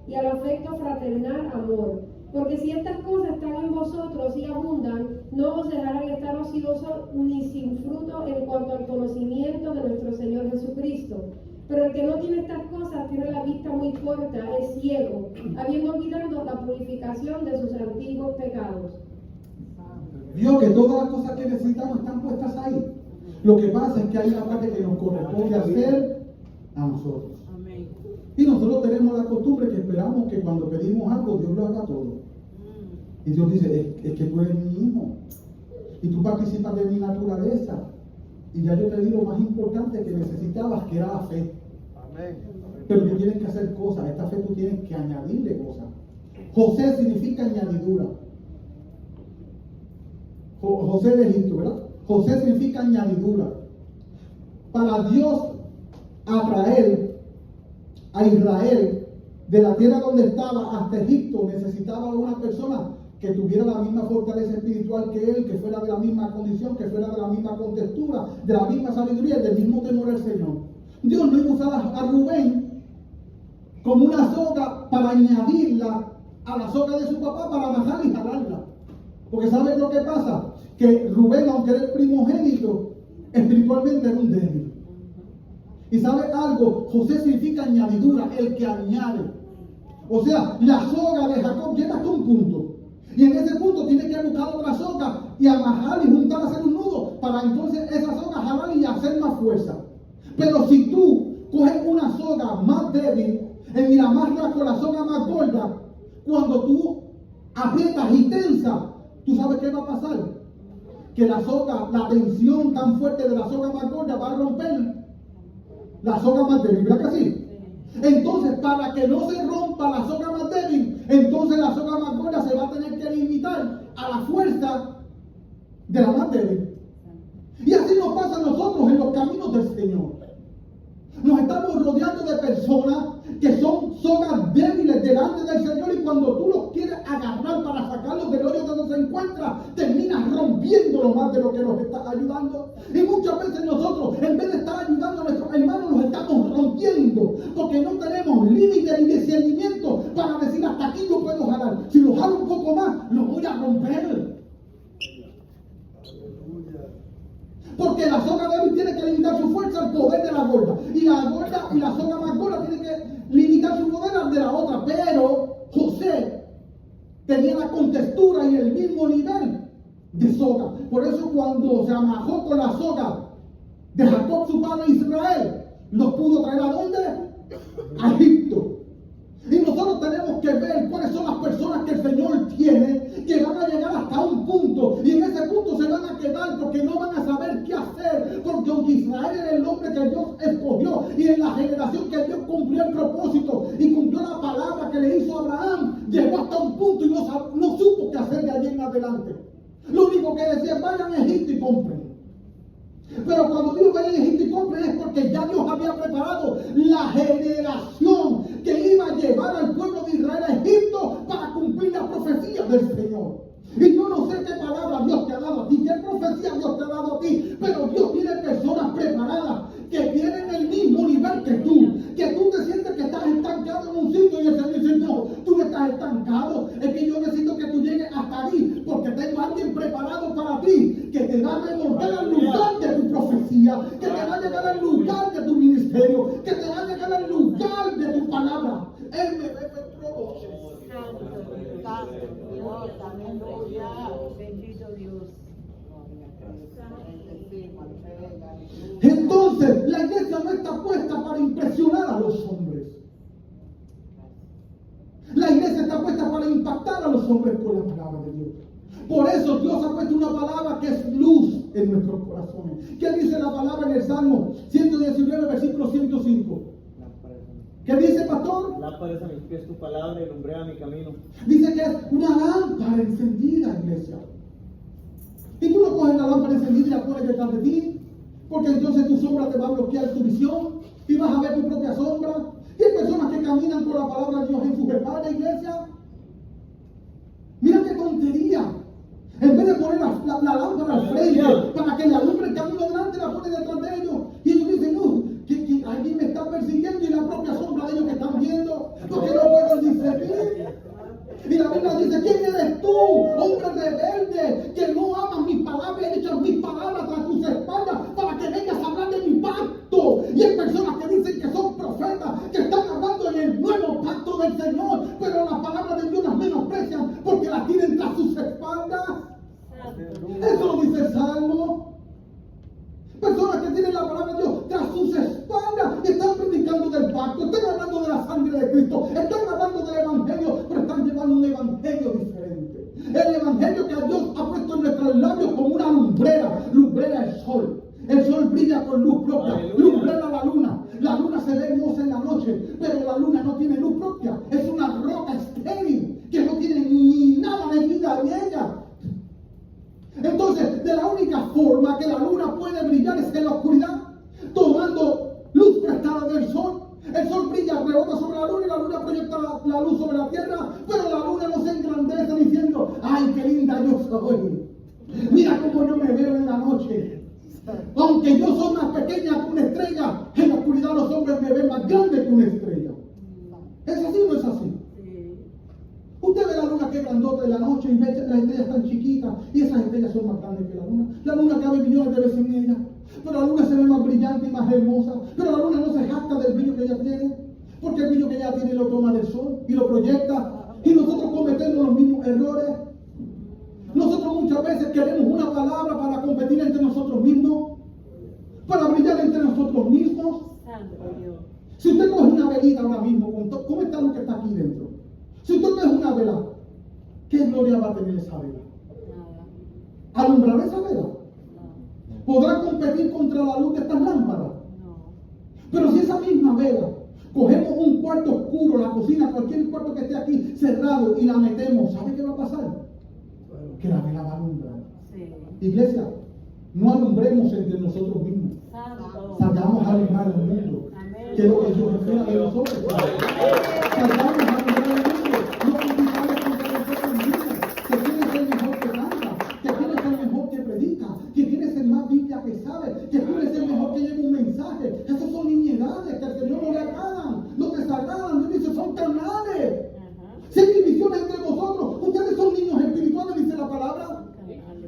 Y al afecto fraternal amor. Porque si estas cosas están en vosotros y abundan, no os dejarán estar ociosos ni sin fruto en cuanto al conocimiento de nuestro Señor Jesucristo. Pero el que no tiene estas cosas tiene la vista muy corta, es ciego, habiendo olvidado la purificación de sus antiguos pecados. Vio que todas las cosas que necesitamos están puestas ahí. Lo que pasa es que hay una parte que nos corresponde hacer a nosotros. Amén. Y nosotros tenemos la costumbre que esperamos que cuando pedimos algo, Dios lo haga todo. Y Dios dice, es que tú eres mi hijo. Y tú participas de mi naturaleza. Y ya yo te di lo más importante que necesitabas, que era la fe. Pero tú tienes que hacer cosas. A esta fe tú tienes que añadirle cosas. José significa añadidura. José de Egipto, ¿verdad? José significa añadidura. Para Dios atraer a Israel de la tierra donde estaba hasta Egipto, necesitaba una persona que tuviera la misma fortaleza espiritual que él, que fuera de la misma condición, que fuera de la misma contextura, de la misma sabiduría y del mismo temor al Señor. Dios no iba a usar a Rubén como una soga para añadirla a la soga de su papá para bajar y jalarla. Porque ¿saben lo que pasa? Que Rubén, aunque era el primogénito, espiritualmente era un débil. Y ¿sabe algo? José significa añadidura, el que añade. O sea, la soga de Jacob llega hasta un punto. Y en ese punto tiene que buscar otra soga y amarrar y juntar, hacer un nudo, para entonces esa soga jalar y hacer más fuerza. Pero si tú coges una soga más débil y la amarras con la soga más gorda, cuando tú aprietas y tensas, ¿tú sabes qué va a pasar? Que la soga, la tensión tan fuerte de la soga más gorda va a romper la soga más débil, ¿verdad que sí? Entonces, para que no se rompa la soga más débil, entonces la soga más gorda se va a tener que limitar a la fuerza de la más débil. Y así nos pasa a nosotros en los caminos del Señor. Nos estamos rodeando de personas que son sogas débiles delante del Señor, y cuando tú los quieres agarrar para sacarlos del hoyo donde se encuentra, terminas rompiéndolo más de lo que nos está ayudando. Y muchas veces nosotros, en vez de estar ayudando a nuestros hermanos, los estamos rompiendo, porque no tenemos límite ni discernimiento para decir hasta aquí yo puedo jalar. Si lo jalo un poco más, lo voy a romper. Porque la soga débil tiene que limitar su fuerza al poder de la gorda. Y la gorda y la soga más gorda tiene que limitar su poder al de la otra. Pero José tenía la contextura y el mismo nivel de soga. Por eso cuando se amajó con la soga de Jacob, su padre Israel, los pudo traer ¿a dónde? A Egipto. Y nosotros tenemos que ver cuáles son las personas que el Señor tiene, que van a llegar hasta un punto, y en ese punto se van a quedar porque no van a saber qué hacer, porque aunque Israel era el hombre que Dios escogió, y en la generación que Dios cumplió el propósito y cumplió la palabra que le hizo a Abraham, llegó hasta un punto y no supo qué hacer de allí en adelante. Lo único que decía, vayan a Egipto y compren. Pero cuando Dios vayan a Egipto y compren, es porque ya Dios había preparado la generación que iba a llevar al pueblo de Israel a Egipto para cumplir la profecía del Señor. Y yo no sé qué palabra Dios te ha dado a ti, qué profecía Dios te ha dado a ti, pero Dios tiene personas preparadas que tienen el mismo nivel que tú te sientes que estás estancado en un sitio, y el Señor dice, no, tú no estás estancado, es que yo necesito que tú llegues hasta ahí, porque tengo a alguien preparado para ti, que te va a revolver al lugar de tu profecía, que te va a llegar al lugar de tu ministerio, que te va a llegar al lugar de tu palabra. Él me ve reproche. Santo, Dios, aleluya, bendito Dios. Entonces, la iglesia no está puesta para impresionar a los hombres. La iglesia está puesta para impactar a los hombres con la palabra de Dios. Por eso Dios ha puesto una palabra que es luz en nuestros corazones. ¿Qué dice la palabra en el Salmo 119, versículo 105? ¿Qué dice, pastor? Lámparas a mis pies tu palabra y lumbrera mi camino. Dice que es una lámpara encendida, iglesia. Y tú no coges la lámpara encendida y la pones detrás de ti, porque entonces tu sombra te va a bloquear tu visión y vas a ver tu propia sombra. Y hay personas que caminan con la palabra de Dios en sus espaldas, iglesia. Mira qué tontería. En vez de poner la lámpara al frente para que le alumbre el camino delante, la pone detrás de ellos. Y ellos dicen, no, que alguien me está persiguiendo y la propia sombra de ellos que están viendo, porque no puedo discernir. Y la Biblia dice, ¿quién eres tú, hombre rebelde, que no amas mis palabras y echas mis palabras tras tus espaldas para que vengas a hablar de mi pacto? Y hay personas que dicen que son profetas, que están hablando en el nuevo pacto del Señor, pero las palabras de Dios las menosprecian porque las tienen tras sus espaldas. Eso lo dice el Salmo. Personas que tienen la palabra de Dios tras sus espaldas y están predicando del pacto, están hablando de la sangre de Cristo, están hablando del evangelio, pero están llevando un evangelio diferente. El evangelio que Dios ha puesto en nuestros labios como una lumbrera. Lumbrera el sol. El sol brilla con luz propia. Lumbrera la luna. La luna se ve hermosa en la noche, pero la luna no tiene luz propia. Es una roca estéril que no tiene ni nada de vida en ella. Entonces, de la única forma que la luna puede brillar es en la oscuridad, tomando luz prestada del sol. El sol brilla, rebota sobre la luna y la luna proyecta la luz sobre la tierra, pero la luna no se engrandece diciendo, ¡ay, qué linda yo soy! Mira cómo yo me veo en la noche. Aunque yo soy más pequeña que una estrella, en la oscuridad los hombres me ven más grande que una estrella. ¿Es así o no es así? Usted ve la luna que es grandota de la noche y ve las estrellas tan chiquitas y esas estrellas son más grandes que la luna. La luna cabe millones de veces en ella, pero la luna se ve más brillante y más hermosa. Pero la luna no se jacta del brillo que ella tiene, porque el brillo que ella tiene lo toma del sol y lo proyecta. Y nosotros cometemos los mismos errores. Nosotros muchas veces queremos una palabra para competir entre nosotros mismos, para brillar entre nosotros mismos. Si usted coge una velita ahora mismo, ¿cómo está lo que está aquí dentro? Si usted coge una vela, ¿qué gloria va a tener esa vela? ¿Alumbrará esa vela? ¿Podrá competir contra la luz de estas lámparas? Pero si esa misma vela, cogemos un cuarto oscuro, la cocina, cualquier cuarto que esté aquí cerrado y la metemos, ¿sabe qué va a pasar? Que la vela va a alumbrar. Iglesia, no alumbremos entre nosotros mismos. Salgamos a alumbrar el mundo. Que lo que Dios espera de nosotros. Salgamos a alumbrar el mundo. No criticamos contra nosotros mismos. Que quieres ser mejor que canta, que quieres ser mejor que predica, que quieres ser más Biblia que sabe, que quieres ser mejor que lleva un mensaje. Esas son niñedades que al Señor no le agradan, no te desagradan. Dios dice, son carnales. Si hay divisiones entre vosotros, ustedes son niños espirituales, dice la palabra.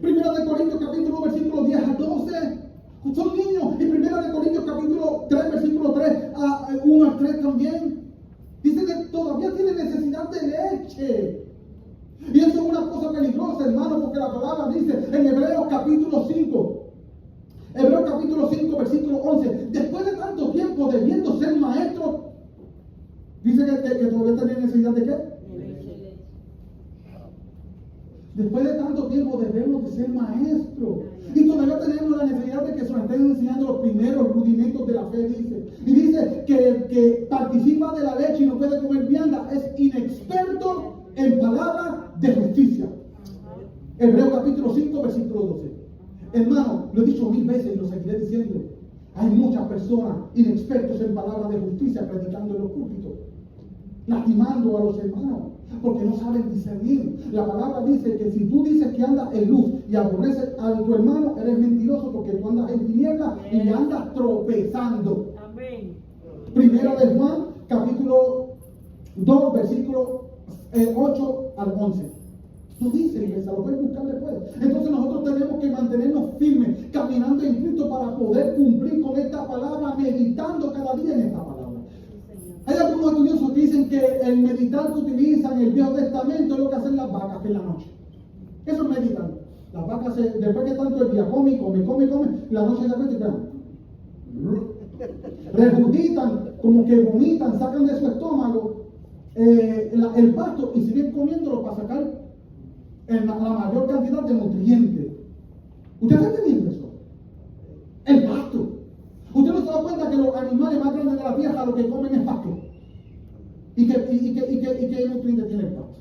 Primera de Corintios capítulo versículo 10 al 12. Son niños. Y Primera de Corintios capítulo 3 versículo 3 a 1 al 3 también. Dice que todavía tiene necesidad de leche. Y eso es una cosa peligrosa, hermano, porque la palabra dice en Hebreos capítulo 5. Hebreos capítulo 5 versículo 11. Después de tanto tiempo debiendo ser maestros, dice que todavía tiene necesidad de qué? Después de tanto tiempo debemos de ser maestros. Y todavía tenemos la necesidad de que se nos estén enseñando los primeros rudimentos de la fe, dice. Y dice que el que participa de la leche y no puede comer vianda es inexperto en palabras de justicia. Hebreos capítulo 5, versículo 12. Hermano, lo he dicho 1000 veces y lo seguiré diciendo. Hay muchas personas inexpertos en palabras de justicia predicando en los púlpitos, lastimando a los hermanos, porque no saben discernir. La palabra dice que si tú dices que andas en luz y aborreces a tu hermano, eres mentiroso, porque tú andas en tinieblas y andas tropezando. Amén. Primera de Juan, capítulo 2, versículo 8 al 11. Tú dices, iglesia, lo puedes buscar después. Entonces nosotros tenemos que mantenernos firmes, caminando en Cristo para poder cumplir con esta palabra, meditando cada día en esta palabra. Hay algunos estudiosos que dicen que el meditar que utilizan en el Viejo Testamento es lo que hacen las vacas en la noche. Eso es meditar. Las vacas, después que tanto el día come, la noche se acuesta y regurgitan, como que vomitan, sacan de su estómago el pasto y siguen comiéndolo para sacar la mayor cantidad de nutrientes. ¿Usted está entendiendo eso? El pasto. ¿Usted no se da cuenta que los animales más grandes de la tierra lo que comen es pasto? ¿Y qué nutrientes tiene el pasto?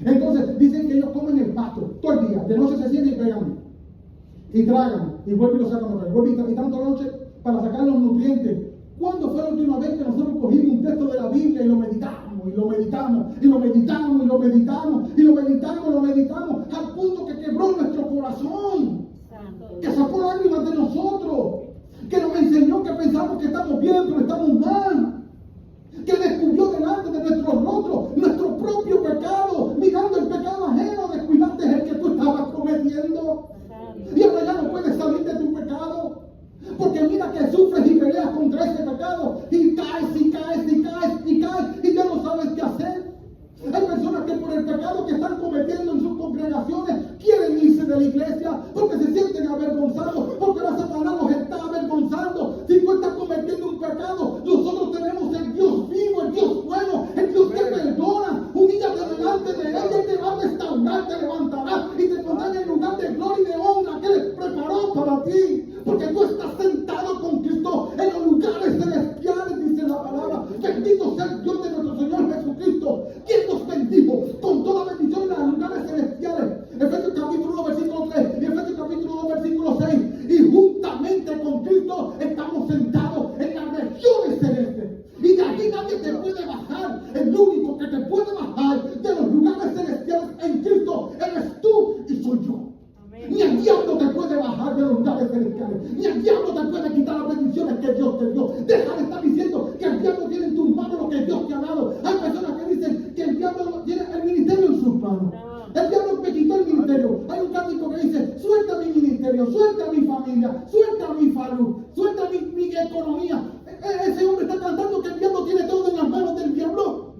Entonces dicen que ellos comen el pasto todo el día. De noche se sienten y pegan. Y tragan. Y vuelven y lo sacan otra vez. Vuelven y tanto noche para sacar los nutrientes. ¿Cuándo fue la última vez que nosotros cogimos un texto de la Biblia y lo meditamos, y lo meditamos, y lo meditamos, y lo meditamos, y lo meditamos, y lo meditamos, al punto que quebró nuestro corazón, que sacó lágrimas de nosotros, que nos enseñó que pensamos que estamos bien, pero estamos mal, que descubrió delante de nuestros rostros nuestro propio pecado, mirando el pecado ajeno, descuidaste el que tú estabas cometiendo, y ahora ya no puedes salir de tu pecado. Porque mira que sufres y peleas contra ese pecado y caes y caes y caes y caes y ya no sabes qué hacer. Hay personas que por el pecado que están cometiendo en sus congregaciones quieren irse de la iglesia porque se sienten avergonzados, porque la Satanás los está avergonzando. Si tú estás cometiendo un pecado, nosotros tenemos el Dios vivo, el Dios bueno, el Dios que perdona. Humíllate delante de Él y te va a restaurar, te levantará y te pondrá en el lugar de gloria y de honra que Él preparó para ti. Porque tú estás sentado con Cristo en los lugares celestiales, dice la palabra. Bendito sea el Dios de nuestro Señor Jesucristo, quien nos bendijo con toda bendición en los lugares celestiales. Efesios capítulo 1, versículo 3 y Efesios capítulo 2, versículo 6. Y juntamente con Cristo estamos sentados en las regiones celestes. Y de aquí nadie te puede bajar. El único que te puede bajar de los lugares celestiales en Cristo eres tú y soy yo. Ni el diablo te puede bajar de los lugares celestiales. Ni el diablo te puede quitar las bendiciones que Dios te dio. Deja de estar diciendo que el diablo tiene en tus manos lo que Dios te ha dado. Hay personas que dicen que el diablo tiene el ministerio en sus manos. El diablo me quitó el ministerio. Hay un cántico que dice: suelta mi ministerio, suelta mi familia, suelta mi salud, suelta mi economía. Ese hombre está cantando que el diablo tiene todo en las manos del diablo.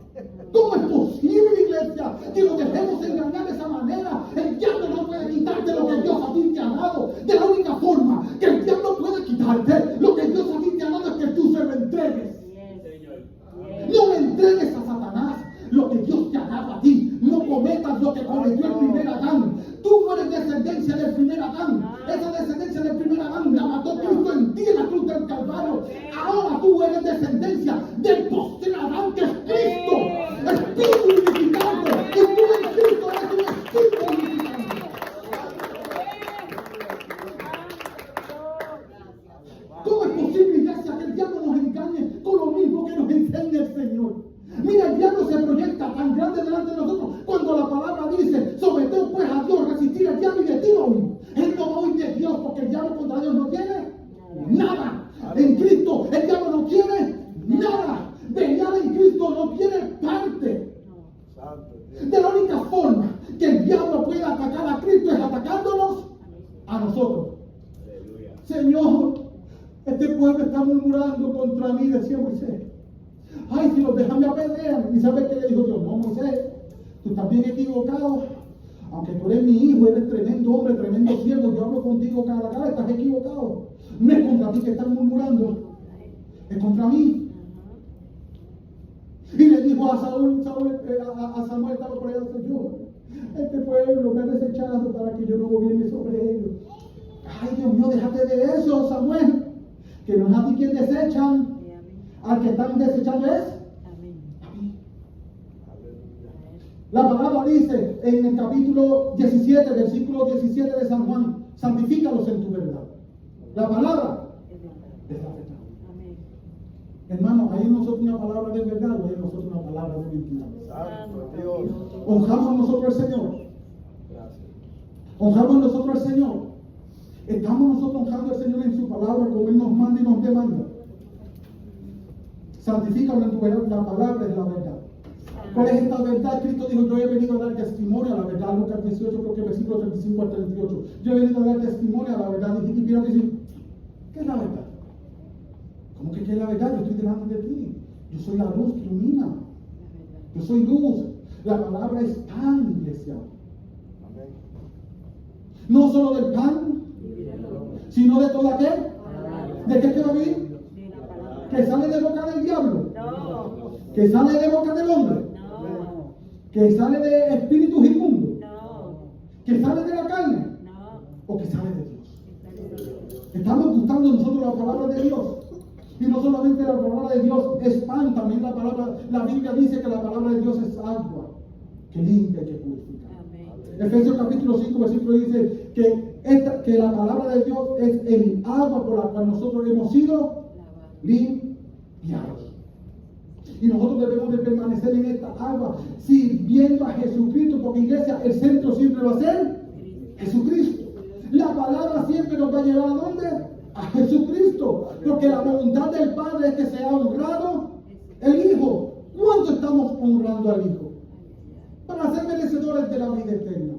¿Cómo es posible, iglesia, que nos dejemos engañar de esa manera? El diablo no puede quitarte lo que Dios a ti te ha dado. De la única forma que el diablo puede quitarte lo que Dios a ti te ha dado es que tú se lo entregues. No me entregues a Satanás lo que Dios te ha dado a ti. No cometas lo que cometió el primer Adán. Tú no eres descendencia del primer Adán. Esa descendencia del primer Adán la mató Cristo en ti en la cruz del Calvario. Ahora tú eres descendencia del postrer Adán, que es Cristo. Espíritu vivificante. Y tú en Cristo eres un espíritu vivificante. ¿Cómo es posible, iglesia, que el diablo nos engañe con lo mismo que nos enseña el Señor? Mira, el diablo se proyecta tan grande delante de nosotros cuando la palabra dice: someteos pues a Dios, resistir al diablo y de ti no huir. Él no va a huir de Dios porque el diablo contra Dios no tiene nada. En Cristo el diablo no tiene nada. Pelear en Cristo no tiene parte. De la única forma que el diablo puede atacar a Cristo es atacándonos a nosotros. Señor, este pueblo está murmurando contra mí, decía Moisés. Ay, si los dejan me apedrean. ¿Y sabes qué le dijo Dios? No, Moisés, tú estás bien equivocado. Aunque tú eres mi hijo, eres tremendo hombre, tremendo siervo, yo hablo contigo cara a cara, estás equivocado. No es contra ti que están murmurando, es contra mí. Y le dijo a Samuel estaba por allá, Señor, este pueblo me ha desechado para que yo no gobierne sobre ellos. Ay, Dios mío, déjate de eso, Samuel, que no es a ti quien desechan. Al que están desechando es a mí. La palabra dice en el capítulo 17, versículo 17 de San Juan: santifícalos en tu verdad. La palabra es la verdad. Hermano, ¿hay en nosotros una palabra de verdad o hay en nosotros una palabra de mentira? ¿Honramos nosotros al Señor? ¿Honramos nosotros al Señor? ¿Estamos nosotros honrando al Señor en su palabra como Él nos manda y nos demanda? Santifícalo en tu verdad, la palabra es la verdad. ¿Cuál es esta verdad? Cristo dijo: yo he venido a dar testimonio a la verdad. Lucas 18, creo que versículo 35 al 38. Yo he venido a dar testimonio a la verdad. Y quiero decir, ¿qué es la verdad? ¿Cómo que qué es la verdad? Yo estoy delante de ti. Yo soy la luz que ilumina. Yo soy luz. La palabra es pan, iglesia. No solo del pan, sino de toda qué ¿De qué va a vivir? De la palabra. ¿Que sale de boca del diablo? No. ¿Que sale de boca del hombre? No. ¿Que sale de espíritus inmundos? No. ¿Que sale de la carne? No. ¿O que sale de Dios? Estamos buscando nosotros la palabra de Dios. Y no solamente la palabra de Dios es pan, también la Biblia dice que la palabra de Dios es agua, que limpia y que purifica. Amén. Efesios capítulo 5, versículo dice que la palabra de Dios es el agua por la cual nosotros hemos sido limpiados. Y nosotros debemos de permanecer en esta agua, sirviendo a Jesucristo, porque iglesia, el centro siempre va a ser Jesucristo. La palabra siempre nos va a llevar ¿a dónde? A Jesucristo, porque la voluntad del Padre es que sea honrado el Hijo. ¿Cuánto estamos honrando al Hijo? Para ser merecedores de la vida eterna.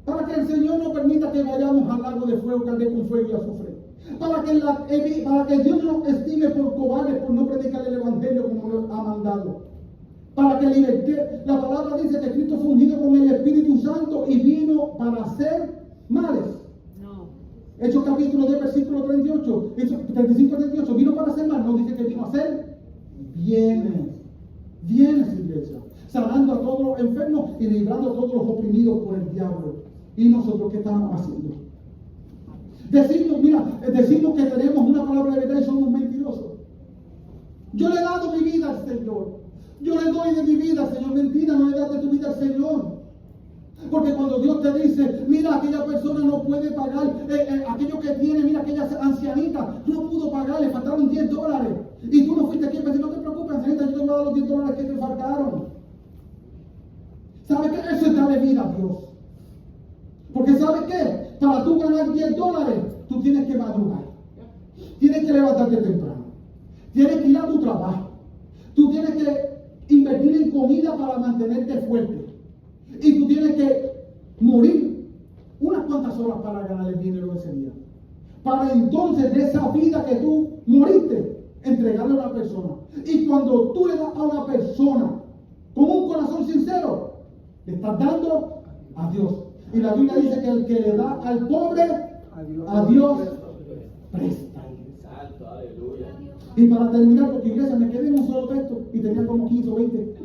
Para que el Señor no permita que vayamos al lago de fuego, que arde con fuego y azufre. Para que Dios nos estime por cobardes por no predicar el Evangelio como nos ha mandado. Para que la palabra dice que Cristo fue ungido con el Espíritu Santo y vino para hacer males. No. Hechos capítulo 10, versículo 38, 35-38, vino para hacer mal, no dice que vino a hacer bienes, iglesia, sanando a todos los enfermos y librando a todos los oprimidos por el diablo. ¿Y nosotros qué estamos haciendo? Decimos que tenemos una palabra de verdad y somos mentirosos. Yo le he dado mi vida al Señor, yo le doy de mi vida al Señor. Mentira, no le das de tu vida al Señor. Porque cuando Dios te dice, mira, aquella persona no puede pagar aquello que tiene, mira, aquella ancianita no pudo pagar, le faltaron $10. Y tú no fuiste aquí para decir, no te preocupes, ancianita, yo te voy a dar los $10 que te faltaron. ¿Sabes qué? Eso es darle vida a Dios. Porque ¿sabes qué? Para tú ganar $10, tú tienes que madrugar. Tienes que levantarte temprano. Tienes que ir a tu trabajo. Tú tienes que invertir en comida para mantenerte fuerte. Y tú tienes que morir unas cuantas horas para ganar el dinero de ese día. Para entonces de esa vida que tú moriste, entregarle a una persona. Y cuando tú le das a una persona con un corazón sincero, le estás dando a Dios. Y la Biblia dice que el que le da al pobre, a Dios presta. Santo, aleluya. Y para terminar, porque iglesia, me quedé en un solo texto y tenía como 15 o 20.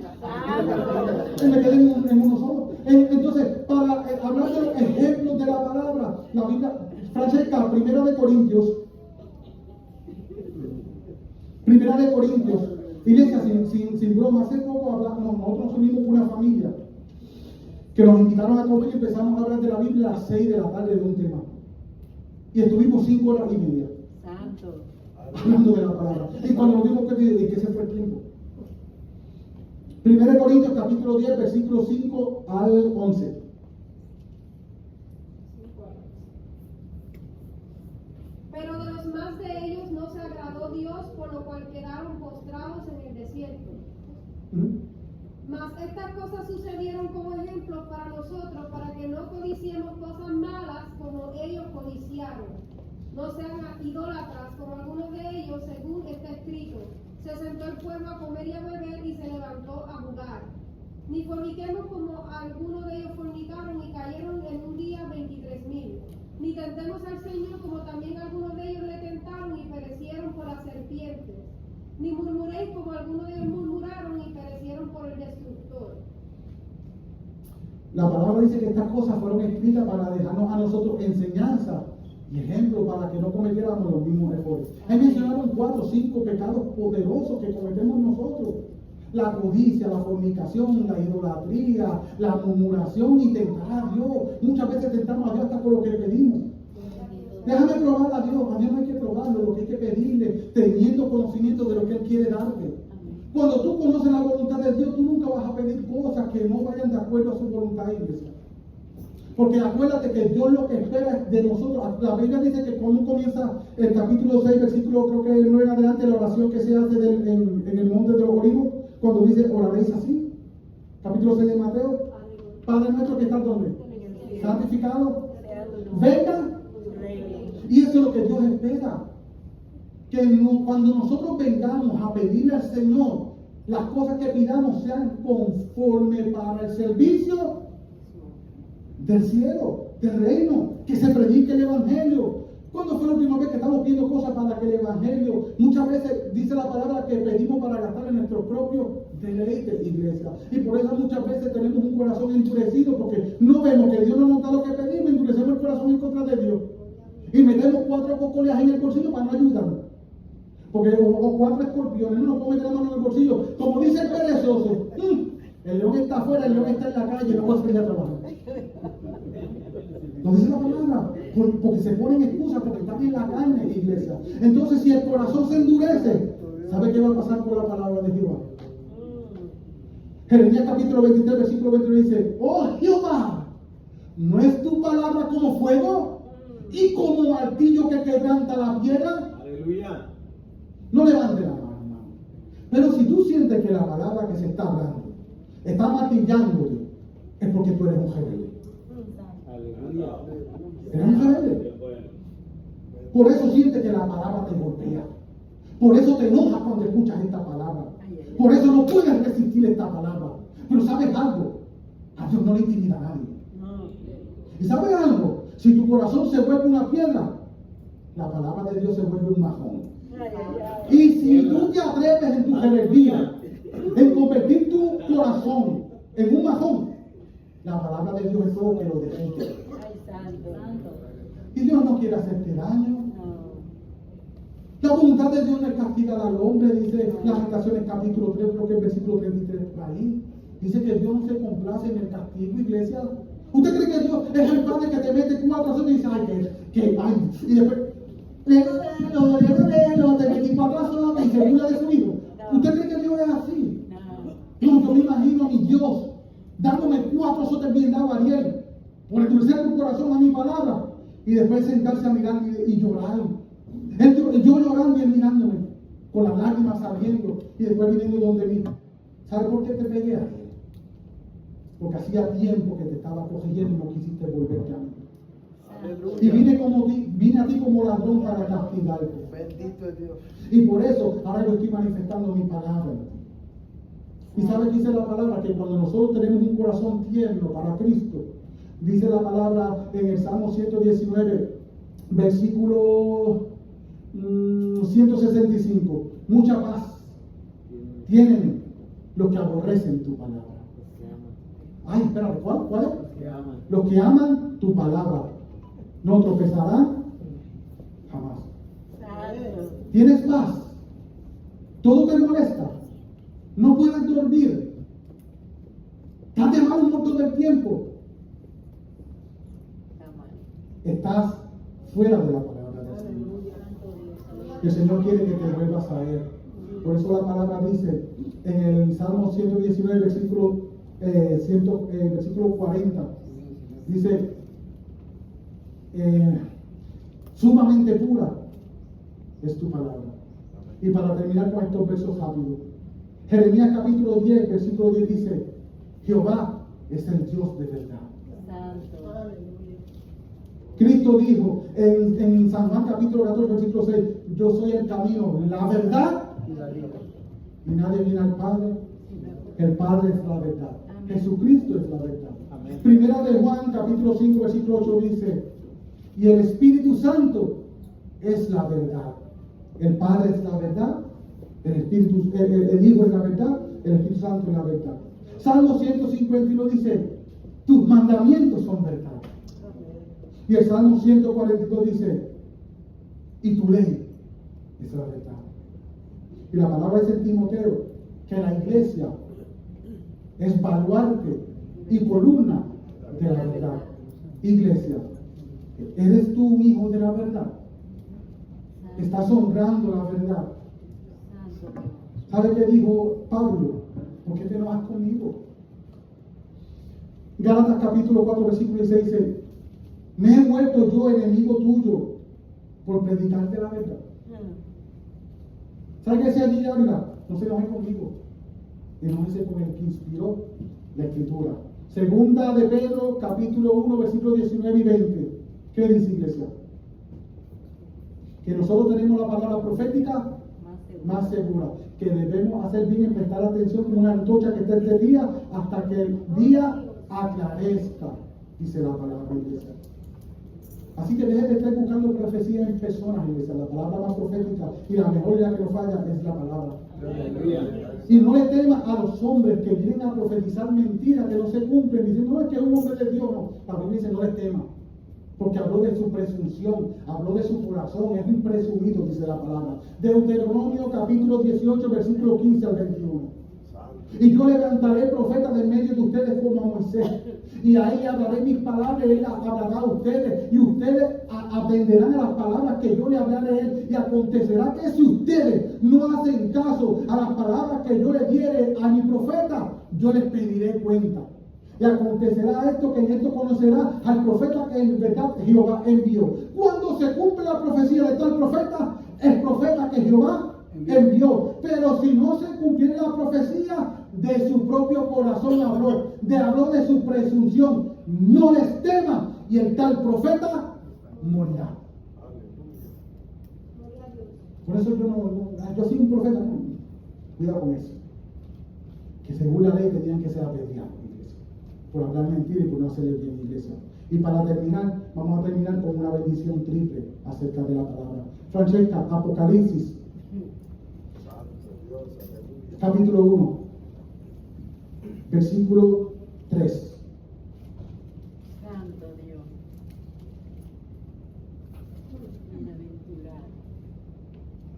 Me quedé en uno solo. Entonces, para hablar de los ejemplos de la palabra, la Biblia, Francesca, Primera de Corintios, iglesia, sin broma, hace poco nosotros nos unimos con una familia que nos invitaron a comer y empezamos a hablar de la Biblia a las 6 de la tarde de un tema. Y estuvimos 5 horas y media. Santo. Hablando de la palabra. Y cuando nos dimos cuenta de que se fue el tiempo. 1 Corintios capítulo 10, versículo 5 al 11. Pero de los más de ellos no se agradó Dios, por lo cual quedaron postrados en el desierto. Mas estas cosas sucedieron como ejemplos para nosotros, para que no codiciemos cosas malas como ellos codiciaron. No sean idólatras como algunos de ellos, según está escrito. Se sentó el pueblo a comer y a beber y se levantó a jugar. Ni forniquemos como algunos de ellos fornicaron y cayeron en un día 23,000. Ni tentemos al Señor como también algunos de ellos le tentaron y perecieron por las serpientes. Ni murmuréis como algunos de ellos murmuraron y perecieron por el destructor. La palabra dice que estas cosas fueron escritas para dejarnos a nosotros enseñanza y ejemplo para que no cometiéramos los mismos errores. Ahí mencionaron 4 o 5 pecados poderosos que cometemos nosotros. La codicia, la fornicación, la idolatría, la murmuración y tentar a Dios. Muchas veces tentamos a Dios hasta por lo que le pedimos. Déjame probar a Dios no hay que probarlo, lo que hay que pedirle, teniendo conocimiento de lo que Él quiere darte. Cuando tú conoces la voluntad de Dios, tú nunca vas a pedir cosas que no vayan de acuerdo a su voluntad, iglesia. Porque acuérdate que Dios lo que espera de nosotros. La Biblia dice que cuando comienza el capítulo 6, versículo creo que 9 en adelante, la oración que se hace en el monte de los olivos, cuando dice oraréis así. Capítulo 6 de Mateo. Padre nuestro que está donde. Santificado. Venga. Y eso es lo que Dios espera. Que cuando nosotros vengamos a pedirle al Señor, las cosas que pidamos sean conforme para el servicio del cielo, del reino, que se predique el Evangelio. ¿Cuándo fue la última vez que estamos pidiendo cosas muchas veces dice la palabra que pedimos para gastar en nuestro propio deleite, iglesia. Y por eso muchas veces tenemos un corazón endurecido porque no vemos que Dios no nos da lo que pedimos, endurecemos el corazón en contra de Dios. Y metemos 4 cocoleas en el bolsillo para no ayudarnos. Porque o 4 escorpiones, no nos podemos meter la mano en el bolsillo. Como dice el perezoso, el león está afuera, el león está en la calle, no puede salir a trabajar. No dice la palabra, porque se ponen excusas, porque están en la carne, iglesia. Entonces, si el corazón se endurece, ¿sabe qué va a pasar con la palabra de Jehová? Jeremías capítulo 23, versículo 21 dice: oh Jehová, ¿no es tu palabra como fuego y como martillo que quebranta la piedra? Aleluya. No levante la mano, hermano. Pero si tú sientes que la palabra que se está hablando está martillándote, es porque tú eres un rebelde. Aleluya. Eres un rebelde. Por eso sientes que la palabra te golpea. Por eso te enojas cuando escuchas esta palabra. Por eso no puedes resistir esta palabra. Pero ¿sabes algo? A Dios no le intimida a nadie. ¿Y sabes algo? Si tu corazón se vuelve una piedra, la palabra de Dios se vuelve un majón. Y si tú te atreves en tu rebeldía, en convertir tu corazón en un majón, la palabra de Dios es todo que lo derrite. Y Dios no quiere hacerte daño. La voluntad de Dios no es castigar al hombre, dice Lamentaciones capítulo 3, creo que el versículo 33 por ahí. Dice que Dios no se complace en el castigo, iglesia. ¿Usted cree que Dios es el padre que te mete 4 azotes y dice, ay, y después, te metí 4 azotes y se burla de su hijo? ¿Usted cree que Dios es así? No, yo me imagino a mi Dios dándome 4 azotes bien dados a Ariel por endurecer tu corazón a mi palabra y después sentarse a mirar y llorar. Yo llorando y él mirándome, con las lágrimas saliendo y después viniendo donde mí. ¿Sabe por qué te pegué a él? Porque hacía tiempo que te estaba corrigiendo y no quisiste volverte a mí. Y vine a ti como ladrón para castigarte. Bendito es Dios. Y por eso ahora yo estoy manifestando mi palabra. Y sabe que dice la palabra que cuando nosotros tenemos un corazón tierno para Cristo, dice la palabra en el Salmo 119, versículo 165, mucha paz tienen los que aborrecen tu palabra. Ay, espérate, ¿cuál es? Los que aman tu palabra no tropezarán jamás. ¿Tienes paz? ¿Todo te molesta? ¿No puedes dormir? ¿Estás de mal humor todo el tiempo? Estás fuera de la palabra del Señor. El Señor quiere que te vuelvas a Él. Por eso la palabra dice en el Salmo 119, versículo 40, dice, sumamente pura es tu palabra. Y para terminar con estos versos rápidos, Jeremías capítulo 10, versículo 10 dice, Jehová es el Dios de verdad. Cristo dijo en San Juan capítulo 14, versículo 6, yo soy el camino, la verdad y la vida. Y nadie viene al Padre, el Padre es la verdad. Jesucristo es la verdad. Amén. Primera de Juan capítulo 5, versículo 8 dice, y el Espíritu Santo es la verdad. El Padre es la verdad, el Hijo es la verdad, el Espíritu Santo es la verdad. Salmo 151 dice, tus mandamientos son verdad. Y el Salmo 142 dice, y tu ley es la verdad. Y la palabra dice en Timoteo que la iglesia es baluarte y columna de la verdad. Iglesia, ¿eres tú un hijo de la verdad? ¿Estás honrando la verdad? ¿Sabe qué dijo Pablo? ¿Por qué te enojas conmigo? Gálatas capítulo 4, versículo 16 dice, me he vuelto yo enemigo tuyo por predicarte la verdad. ¿Sabe qué decía allí Ávila? No se enoje conmigo. Enójese con el que inspiró la escritura. Segunda de Pedro, capítulo 1, versículos 19 y 20. ¿Qué dice, iglesia? Que nosotros tenemos la palabra profética más segura. Que debemos hacer bien en prestar atención como una antorcha que esté de día hasta que el día aclarezca, dice la palabra, iglesia. Así que deje de estar buscando profecía en personas, iglesia. La palabra más profética y la mejor ya que no falla es la palabra. Y no le temas a los hombres que vienen a profetizar mentiras que no se cumplen, diciendo, no, es que es un hombre de Dios. No, la Biblia dice, no le temas. Porque habló de su presunción, habló de su corazón, es un presumido, dice la palabra. Deuteronomio capítulo 18, versículo 15 al 21. Y yo levantaré profetas de medio de ustedes como a Moisés, y ahí hablaré mis palabras, y él hablará a ustedes, y ustedes atenderán a las palabras que yo le hablaré a él. Y acontecerá que si ustedes no hacen caso a las palabras que yo le diere a mi profeta, yo les pediré cuenta. Y acontecerá esto, que en esto conocerá al profeta que en verdad Jehová envió. Cuando se cumple la profecía de tal profeta, el profeta que Jehová envió. Pero si no se cumpliera la profecía, de su propio corazón habló de su presunción. No les teman, y el tal profeta morirá. Por eso yo soy un profeta, no. Cuidado con eso. Que según la ley tenían que ser apedreados, iglesia, por hablar mentira y por no hacer el bien, iglesia. Y para terminar, vamos a terminar con una bendición triple acerca de la palabra. Francesca, Apocalipsis, capítulo 1, versículo 3. Santo Dios. Bienaventurado.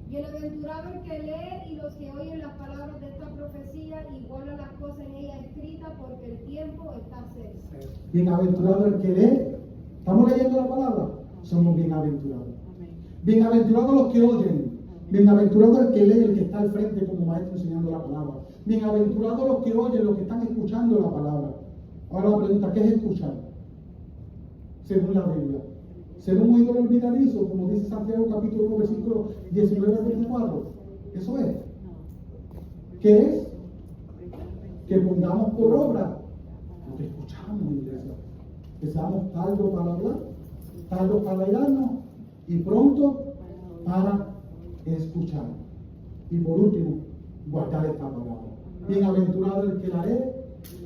Bienaventurado el que lee y los que oyen las palabras de esta profecía y guardan las cosas en ella escritas, porque el tiempo está cerca. Bienaventurado el que lee. ¿Estamos leyendo la palabra? Somos bienaventurados. Amén. Bienaventurados los que oyen. Bienaventurado el que lee, el que está al frente como maestro enseñando la palabra. Bienaventurados los que oyen, los que están escuchando la palabra. Ahora la pregunta, ¿qué es escuchar? Según la Biblia. Ser un ídolo olvidadizo, como dice Santiago capítulo 1, versículo 19 al 24. Eso es. ¿Qué es? Que pongamos por obra lo que escuchamos, iglesia. Que seamos tardos para hablar, tardos para irnos y pronto para escuchar. Y por último, guardar esta palabra. Bienaventurado el que la lee,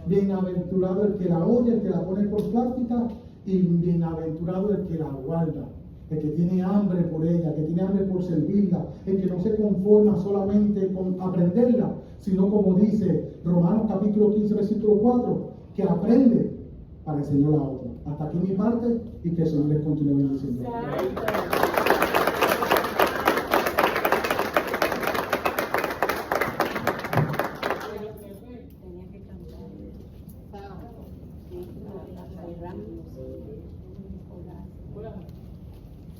bienaventurado el que la oye, el que la pone por práctica, y bienaventurado el que la guarda, el que tiene hambre por ella, que tiene hambre por servirla, el que no se conforma solamente con aprenderla, sino como dice Romanos capítulo 15, versículo 4, que aprende para enseñar a otro. Hasta aquí mi parte, y que el Señor les continúe bendiciendo. Tenía que cantar.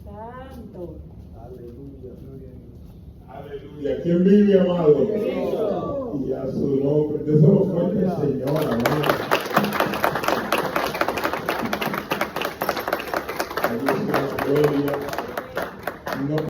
Santo. Aleluya. ¿Quién vive, amado? Cristo. Y a su nombre. De eso lo fuerte el Señor, amado. A Dios sea la gloria.